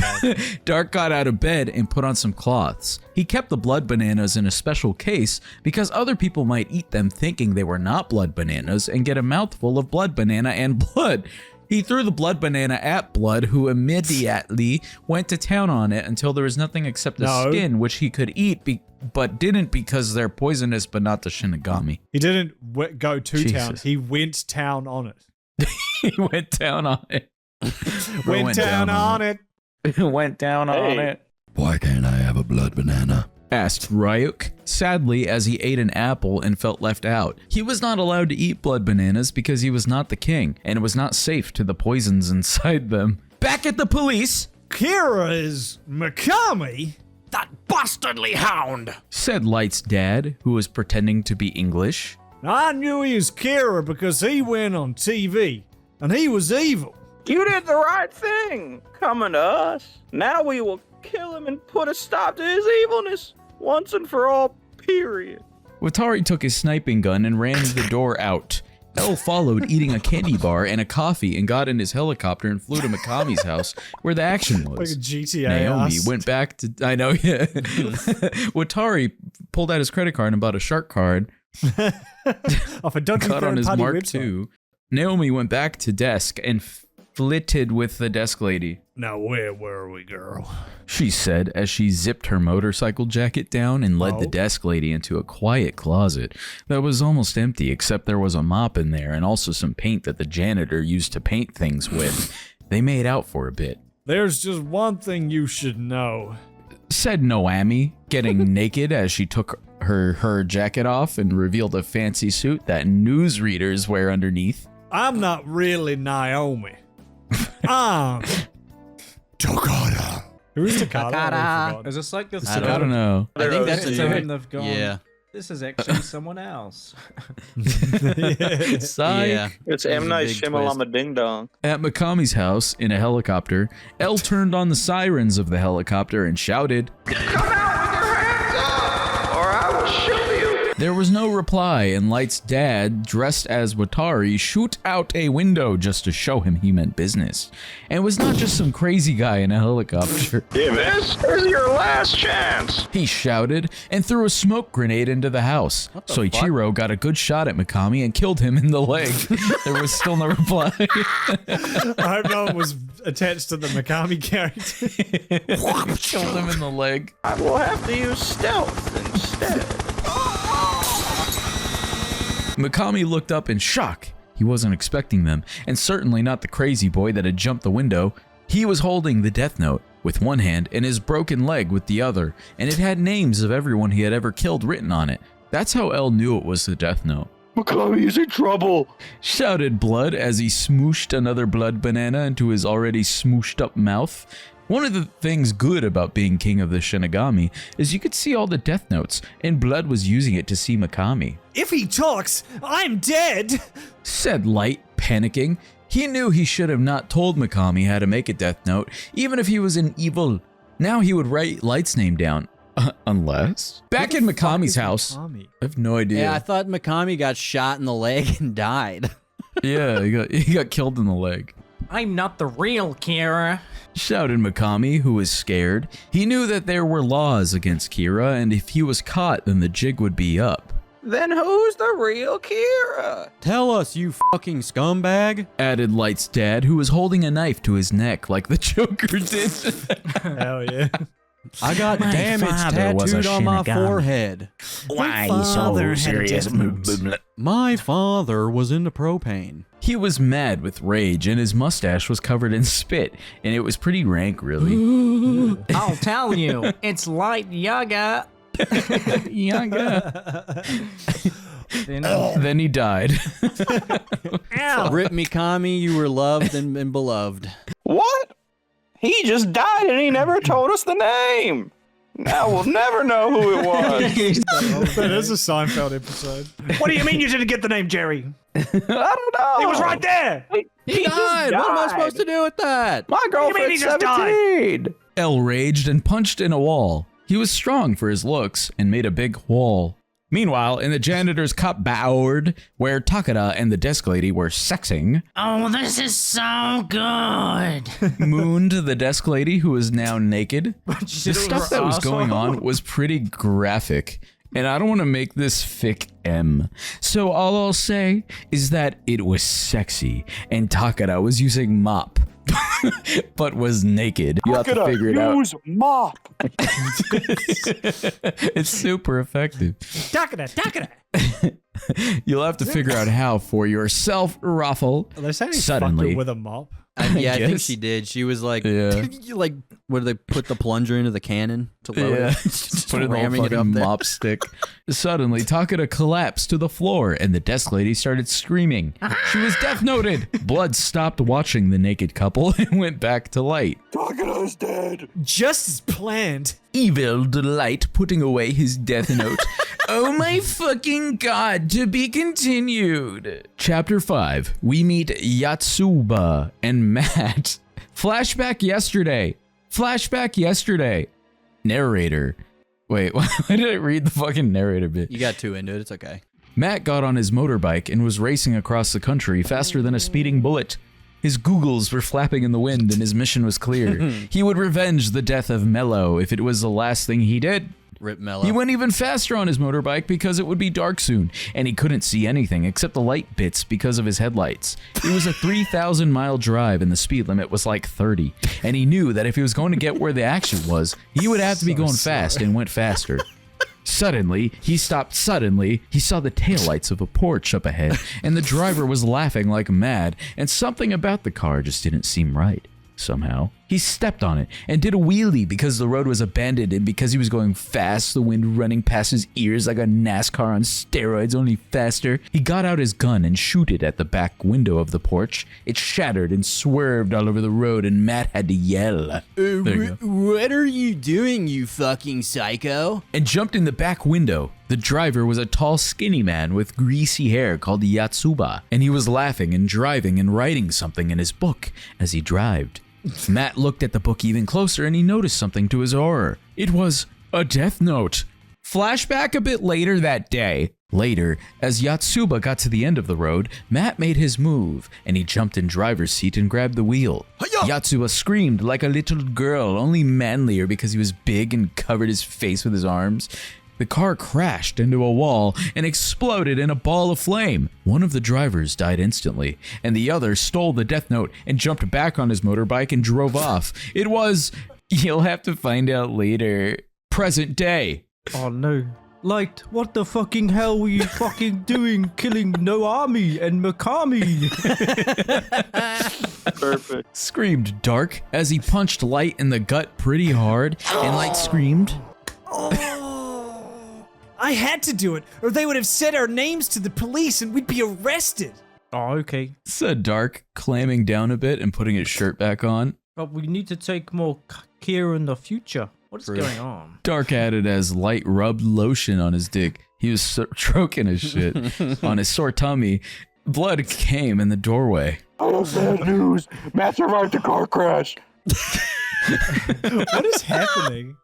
got out of bed and put on some cloths. He kept the blood bananas in a special case because other people might eat them thinking they were not blood bananas and get a mouthful of blood banana and blood. He threw the blood banana at Blood, who immediately went to town on it until there was nothing except the skin, which he could eat, but didn't because they're poisonous, but not the Shinigami. He didn't go to town. He went town on it. He went down on it. Went down on it. Went down on it. Why can't I have a blood banana? Asked Ryuk, sadly, as he ate an apple and felt left out. He was not allowed to eat blood bananas because he was not the king, and it was not safe to the poisons inside them. Back at the police, Kira is Mikami? That bastardly hound! Said Light's dad, who was pretending to be English. I knew he was Kira because he went on TV, and he was evil. You did the right thing, coming to us. Now we will kill him and put a stop to his evilness, once and for all, period. Watari took his sniping gun and ran the door out. El followed, eating a candy bar and a coffee, and got in his helicopter and flew to Mikami's house, where the action was. Like a GTA. Naomi went back to... I know, yeah. Watari pulled out his credit card and bought a shark card. Off a dodgy Cut on his third-party Mark website. II. Naomi went back to desk and flitted with the desk lady. Now where were we, girl? She said as she zipped her motorcycle jacket down and led the desk lady into a quiet closet that was almost empty, except there was a mop in there and also some paint that the janitor used to paint things with. They made out for a bit. There's just one thing you should know, said Naomi, getting naked as she took her jacket off and revealed a fancy suit that newsreaders wear underneath. I'm not really Naomi. I'm Takada. Who is Takada? Is this like the I don't know. I think that's the a time they've gone? Yeah. This is actually someone else. Psych. Yeah. It's There's M. a Night big Shyamalama Ding Dong. At Mikami's house, in a helicopter, El turned on the sirens of the helicopter and shouted, Come out with your hands up, or I will shoot you. There was no reply, and Light's dad, dressed as Watari, shoot out a window just to show him he meant business. And it was not just some crazy guy in a helicopter. This is your last chance. He shouted and threw a smoke grenade into the house. Soichiro got a good shot at Mikami and killed him in the leg. There was still no reply. I hope no one was attached to the Mikami character. Killed him in the leg. I will have to use stealth instead. Mikami looked up in shock. He wasn't expecting them, and certainly not the crazy boy that had jumped the window. He was holding the death note with one hand and his broken leg with the other, and it had names of everyone he had ever killed written on it. That's how El knew it was the death note. Mikami's in trouble, shouted Blood as he smooshed another blood banana into his already smooshed up mouth. One of the things good about being king of the Shinigami is you could see all the death notes, and Blood was using it to see Mikami. If he talks, I'm dead, said Light, panicking. He knew he should have not told Mikami how to make a death note, even if he was an evil. Now he would write Light's name down. Unless. Back in Mikami's house. Mikami? I have no idea. Yeah, I thought Mikami got shot in the leg and died. Yeah, he got killed in the leg. I'm not the real Kira. Shouted Mikami, who was scared. He knew that there were laws against Kira, and if he was caught, then the jig would be up. Then who's the real Kira? Tell us, you fucking scumbag, added Light's dad, who was holding a knife to his neck like the Joker did. Hell yeah. I got damage tattooed on my forehead. Why so serious? My father was into propane. He was mad with rage, and his mustache was covered in spit, and it was pretty rank, really. I'll tell you, it's Light Yaga. Then he died. Rip Mikami, you were loved and beloved. What? He just died and he never told us the name. Now we'll never know who it was. That is a Seinfeld episode. What do you mean you didn't get the name, Jerry? I don't know. He was right there. He died. What am I supposed to do with that? My girlfriend's 17. El raged and punched in a wall. He was strong for his looks and made a big wall. Meanwhile, in the janitor's cupboard, where Takada and the desk lady were sexing, Oh, this is so good. mooned the desk lady, who was now naked. The stuff that was going on was pretty graphic, and I don't want to make this fic M. So all I'll say is that it was sexy, and Takada was using mop. But was naked. You have to figure it out. Use mop. It's super effective. Takada. You'll have to figure out how for yourself, Ruffle. Are they saying he fucked Suddenly. her with a mop? Yeah, I think guess. she did. She was like, Yeah. like, what do they put the plunger into the cannon to load Yeah, it? just put it in the ramming it up fucking there. mop stick. Suddenly, Takada collapsed to the floor, and the desk lady started screaming. She was death noted. Blood stopped watching the naked couple and went back to Light. Takada's dead. Just as planned. Evil Light putting away his death note. Oh my fucking god, to be continued. Chapter 5, we meet Yatsuba and Matt. Flashback yesterday. Narrator. Wait, why did I read the fucking narrator bit? You got too into it, it's okay. Matt got on his motorbike and was racing across the country faster than a speeding bullet. His googles were flapping in the wind and his mission was clear. He would revenge the death of Mello if it was the last thing he did. Rip Mello. He went even faster on his motorbike because it would be dark soon, and he couldn't see anything except the light bits because of his headlights. It was a 3,000-mile drive and the speed limit was like 30, and he knew that if he was going to get where the action was, he would have to be going fast and went faster. Suddenly, he stopped suddenly. He saw the taillights of a Porsche up ahead, and the driver was laughing like mad, and something about the car just didn't seem right. Somehow, he stepped on it and did a wheelie because the road was abandoned and because he was going fast, the wind running past his ears like a NASCAR on steroids, only faster. He got out his gun and shot it at the back window of the Porsche. It shattered and swerved all over the road and Matt had to yell. What are you doing, you fucking psycho? And jumped in the back window. The driver was a tall, skinny man with greasy hair called Yatsuba, and he was laughing and driving and writing something in his book as he drived. Matt looked at the book even closer and he noticed something to his horror. It was a death note. Flashback a bit later that day. Later, as Yatsuba got to the end of the road, Matt made his move and he jumped in driver's seat and grabbed the wheel. Yatsuba screamed like a little girl, only manlier because he was big and covered his face with his arms. The car crashed into a wall and exploded in a ball of flame. One of the drivers died instantly, and the other stole the death note and jumped back on his motorbike and drove off. It was, you'll have to find out later, present day. Oh no. Light, what the fucking hell were you fucking doing killing Noami and Makami? Perfect. Screamed Dark as he punched Light in the gut pretty hard, and Light screamed, I had to do it, or they would have said our names to the police and we'd be arrested. Oh, okay. said Dark, clamming down a bit and putting his shirt back on. But we need to take more care in the future. What is going on? Dark added as Light rubbed lotion on his dick. He was stroking his shit on his sore tummy. Blood came in the doorway. I have bad news. Matt survived a car crash. What is happening?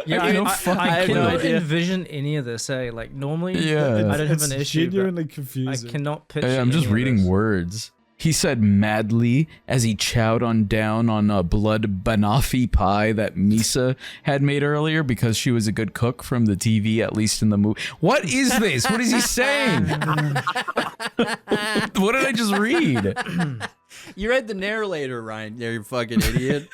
Yeah, I cannot envision any of this. Like normally, I don't have an issue. Genuinely confusing. I cannot picture. I'm just any reading of this. words. He said madly as he chowed down on a blood banoffee pie that Misa had made earlier because she was a good cook from the TV, at least in the movie. What is this? What is he saying? What did I just read? You read the narrator, Ryan. You fucking idiot.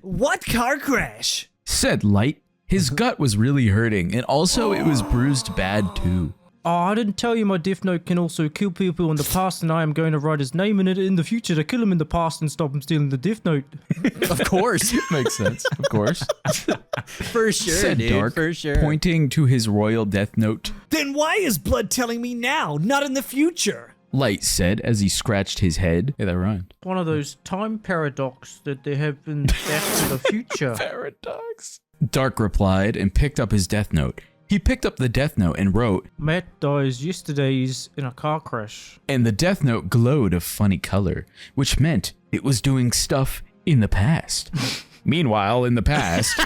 What car crash? Said Light. His gut was really hurting, and also it was bruised bad too. Oh, I didn't tell you my death note can also kill people in the past, and I am going to write his name in it in the future to kill him in the past and stop him stealing the death note. Of course. Makes sense, of course. For sure, said dude. Dark, For sure. pointing to his royal death note. Then why is Blood telling me now, not in the future? Light said as he scratched his head. Yeah, that rhymed. One of those time paradox that they have in Back to the Future. Paradox. Dark replied and picked up his death note. He picked up the death note and wrote, Matt dies yesterday's in a car crash. and the death note glowed a funny color, which meant it was doing stuff in the past. Meanwhile, in the past...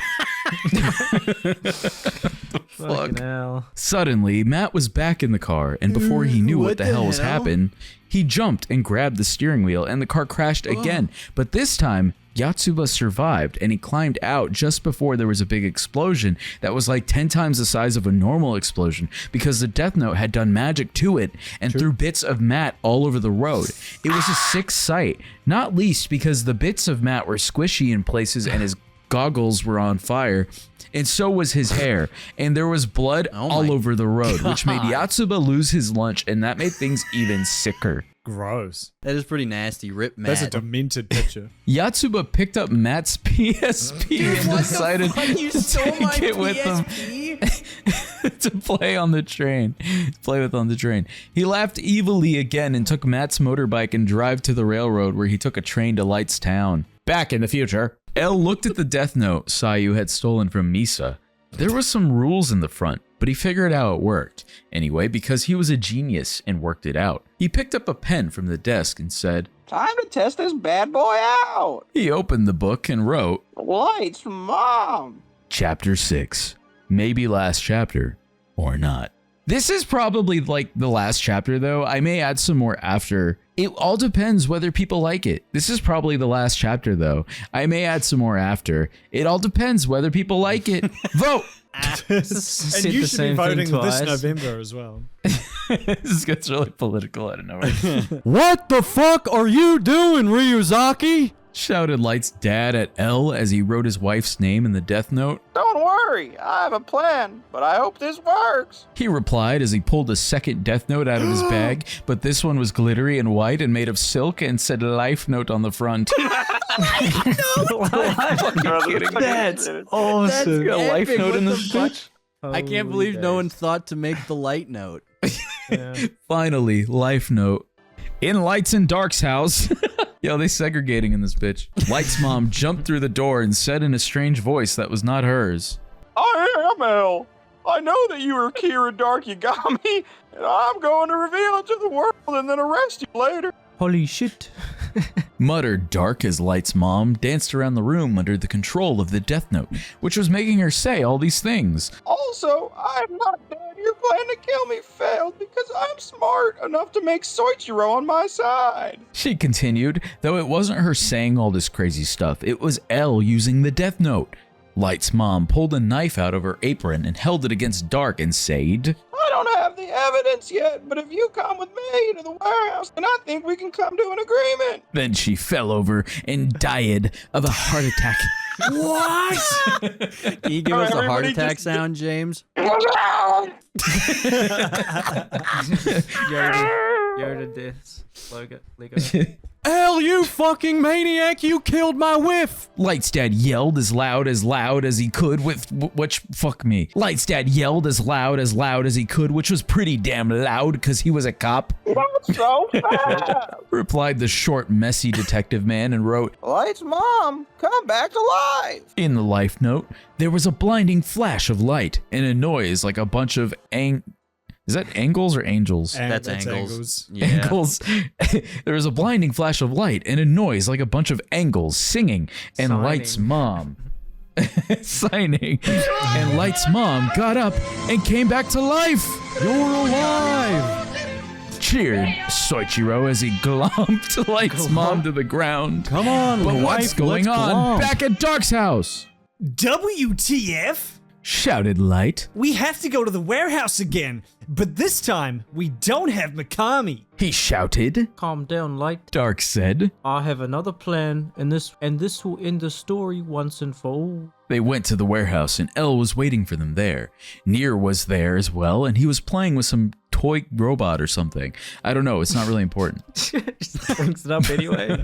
Fucking hell. Suddenly, Matt was back in the car, and before he knew what the hell was happening, he jumped and grabbed the steering wheel, and the car crashed again. But this time, Yatsuba survived, and he climbed out just before there was a big explosion that was like 10 times the size of a normal explosion, because the death note had done magic to it and threw bits of Matt all over the road. It was a sick sight, not least because the bits of Matt were squishy in places and his goggles were on fire, and so was his hair, and there was blood all over the road, which made Yatsuba lose his lunch, and that made things even sicker. Gross. That is pretty nasty. Rip Matt. That's a demented picture. Yatsuba picked up Matt's PSP and decided to take it with him to play on the train. Play with on the train. He laughed evilly again and took Matt's motorbike and drive to the railroad where he took a train to Light's town. Back in the future, Elle looked at the death note Sayu had stolen from Misa. There were some rules in the front, but he figured out how it worked. Anyway, because he was a genius and worked it out. He picked up a pen from the desk and said, Time to test this bad boy out. He opened the book and wrote, Lights, Mom. Chapter 6. Maybe last chapter, or not. This is probably like the last chapter though. I may add some more after. It all depends whether people like it. This is probably the last chapter though. I may add some more after. It all depends whether people like it. Vote! And you should be voting this November as well. This gets really political out of nowhere. What the fuck are you doing, Ryuzaki? Shouted Light's dad at L as he wrote his wife's name in the death note. Don't worry, I have a plan, but I hope this works. He replied as he pulled a second death note out of his bag, but this one was glittery and white and made of silk and said life note on the front. That's awesome. Got a life note in this bitch. I can't believe no one thought to make the light note. Finally, life note. In Lights and Dark's house. Yo, they segregating in this bitch. Light's mom jumped through the door and said in a strange voice that was not hers. I am El. I know that you are Kira Dark Yagami, and I'm going to reveal it to the world and then arrest you later. Holy shit. Muttered Dark as Light's mom danced around the room under the control of the death note, which was making her say all these things. Also, I'm not dead. Your plan to kill me failed because I'm smart enough to make Soichiro on my side. She continued, though it wasn't her saying all this crazy stuff, it was L using the death note. Light's mom pulled a knife out of her apron and held it against Dark and said, I don't have the evidence yet, but if you come with me to the warehouse, then I think we can come to an agreement. Then she fell over and died of a heart attack. What? Can you give us a heart attack sound, James? Yoda deaths. Lego. Hell, you fucking maniac, you killed my whiff! Light's dad yelled as loud as he could Light's dad yelled as loud as he could, which was pretty damn loud because he was a cop. That's so fast. Replied the short, messy detective man and wrote, Light's mom, come back to life. In the life note, there was a blinding flash of light and a noise like a bunch of Is that angles or angels? That's angles. Yeah. Angles. There was a blinding flash of light and a noise like a bunch of angles singing, and Signing. Light's mom signing. And Light's mom got up and came back to life. You're alive! Cheered Soichiro as he glomped Light's mom to the ground. Come on, But wife, what's going let's on glomp. back at Dark's house? WTF? Shouted Light. We have to go to the warehouse again, but this time we don't have Mikami. He shouted. Calm down, Light. Dark said. I have another plan, and this will end the story once and for all. They went to the warehouse and Elle was waiting for them there. Nier was there as well, and he was playing with some toy robot or something. I don't know, it's not really important. Just brings it up anyway.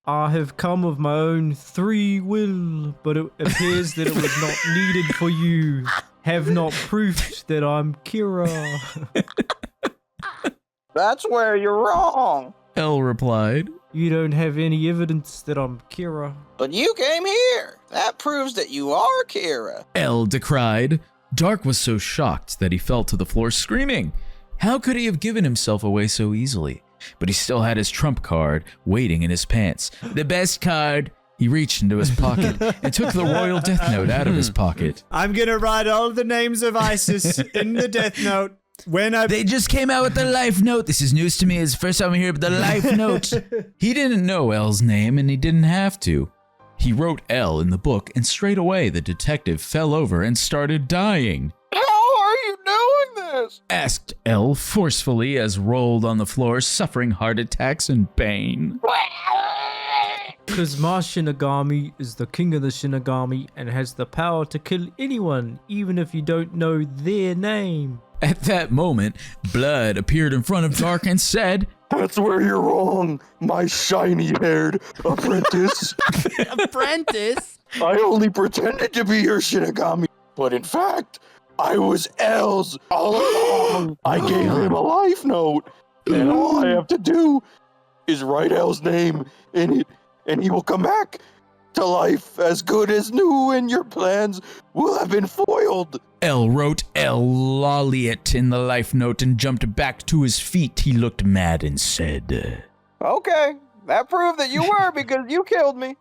I have come of my own free will, but it appears that it was not needed for you. Have not proof that I'm Kira. That's where you're wrong. Elle replied. You don't have any evidence that I'm Kira. But you came here. That proves that you are Kira. Elle decried. Dark was so shocked that he fell to the floor screaming. How could he have given himself away so easily? But he still had his trump card waiting in his pants. The best card. He reached into his pocket and took the royal death note out of his pocket. I'm gonna write all the names of ISIS in the death note. They just came out with the life note. This is news to me. It's the first time I hear about the life note. He didn't know Elle's name and he didn't have to. He wrote Elle in the book and straight away the detective fell over and started dying. How are you doing this? Asked Elle forcefully as rolled on the floor suffering heart attacks and pain. Because my Shinigami is the king of the Shinigami and has the power to kill anyone, even if you don't know their name. At that moment, Blood appeared in front of Dark and said, That's where you're wrong, my shiny-haired apprentice. Apprentice? I only pretended to be your Shinigami, but in fact, I was Elle's all along. I gave him a life note, and all I have to do is write Elle's name in it, and he will come back to life as good as new, and your plans will have been foiled. L wrote L Lolliot in the life note and jumped back to his feet. He looked mad and said, Okay, that proved that you were because you killed me.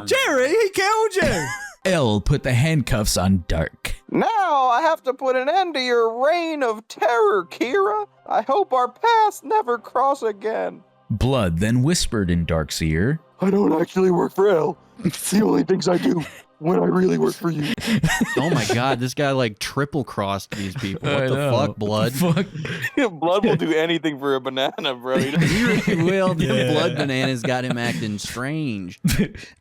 Jerry, he killed you! L put the handcuffs on Dark. Now I have to put an end to your reign of terror, Kira. I hope our paths never cross again. Blood then whispered in Dark's ear, I don't actually work for L. It's the only things I do when I really work for you. Oh my god, this guy like triple crossed these people. What I the know. fuck, Blood? Fuck. Blood will do anything for a banana, bro. He really will. The Yeah. blood bananas got him acting strange.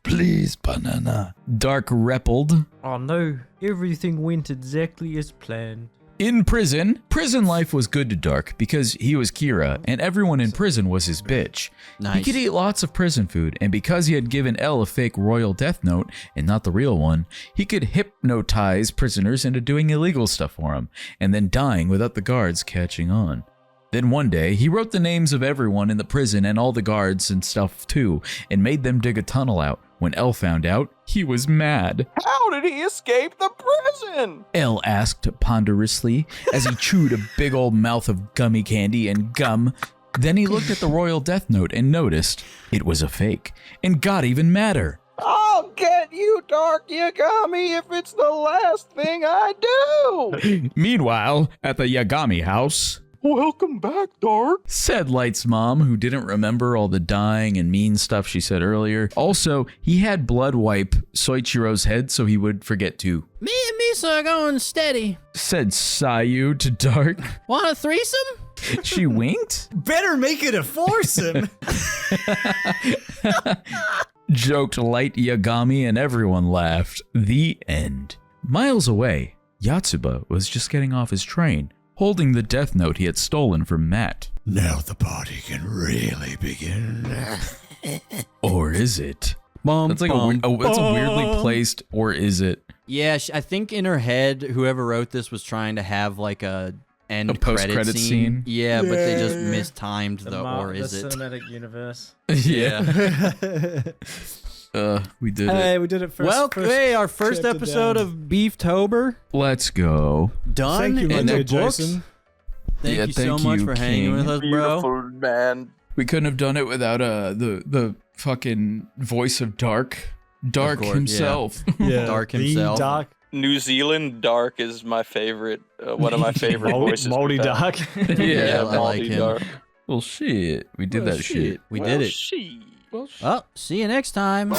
Please, banana. Dark repelled. Oh no, everything went exactly as planned. In prison life was good to Dark because he was Kira, and everyone in prison was his bitch. Nice. He could eat lots of prison food, and because he had given Elle a fake royal death note, and not the real one, he could hypnotize prisoners into doing illegal stuff for him, and then dying without the guards catching on. Then one day, he wrote the names of everyone in the prison and all the guards and stuff too, and made them dig a tunnel out. When Elle found out, he was mad. How did he escape the prison? Elle asked ponderously as he chewed a big old mouth of gummy candy and gum. Then he looked at the royal death note and noticed it was a fake, and got even madder. I'll get you, Dark Yagami, if it's the last thing I do. Meanwhile, at the Yagami house, Welcome back, Dark. said Light's mom, who didn't remember all the dying and mean stuff she said earlier. Also, he had blood wipe Soichiro's head so he would forget too. Me and Misa are going steady. Said Sayu to Dark. Want a threesome? She winked? Better make it a foursome. Joked Light Yagami, and everyone laughed. The end. Miles away, Yatsuba was just getting off his train, holding the death note he had stolen from Matt. Now the party can really begin. Or is it? Bum, That's like that's a weirdly placed, or is it? Yeah, I think in her head, whoever wrote this was trying to have like a end post-credit credit scene? Yeah, but they just mistimed the or the is it? cinematic universe. Yeah. We did it. Hey, we did it first. Well, hey, our first chapter episode down. of Beeftober Let's go. done. Thank you, in the Monday, books. Jason. Thank Yeah, you so thank much you, for hanging King. with us, bro. Beautiful, man. We couldn't have done it without the fucking voice of Dark. Dark course, himself. Yeah, Dark the himself. Dark. New Zealand Dark is my favorite. One of my favorite voices. Moldy we've had. Dark. Yeah, I like Moldy him. Dark. Well, shit. We did that shit. We Well, did it. she. Well, see you next time.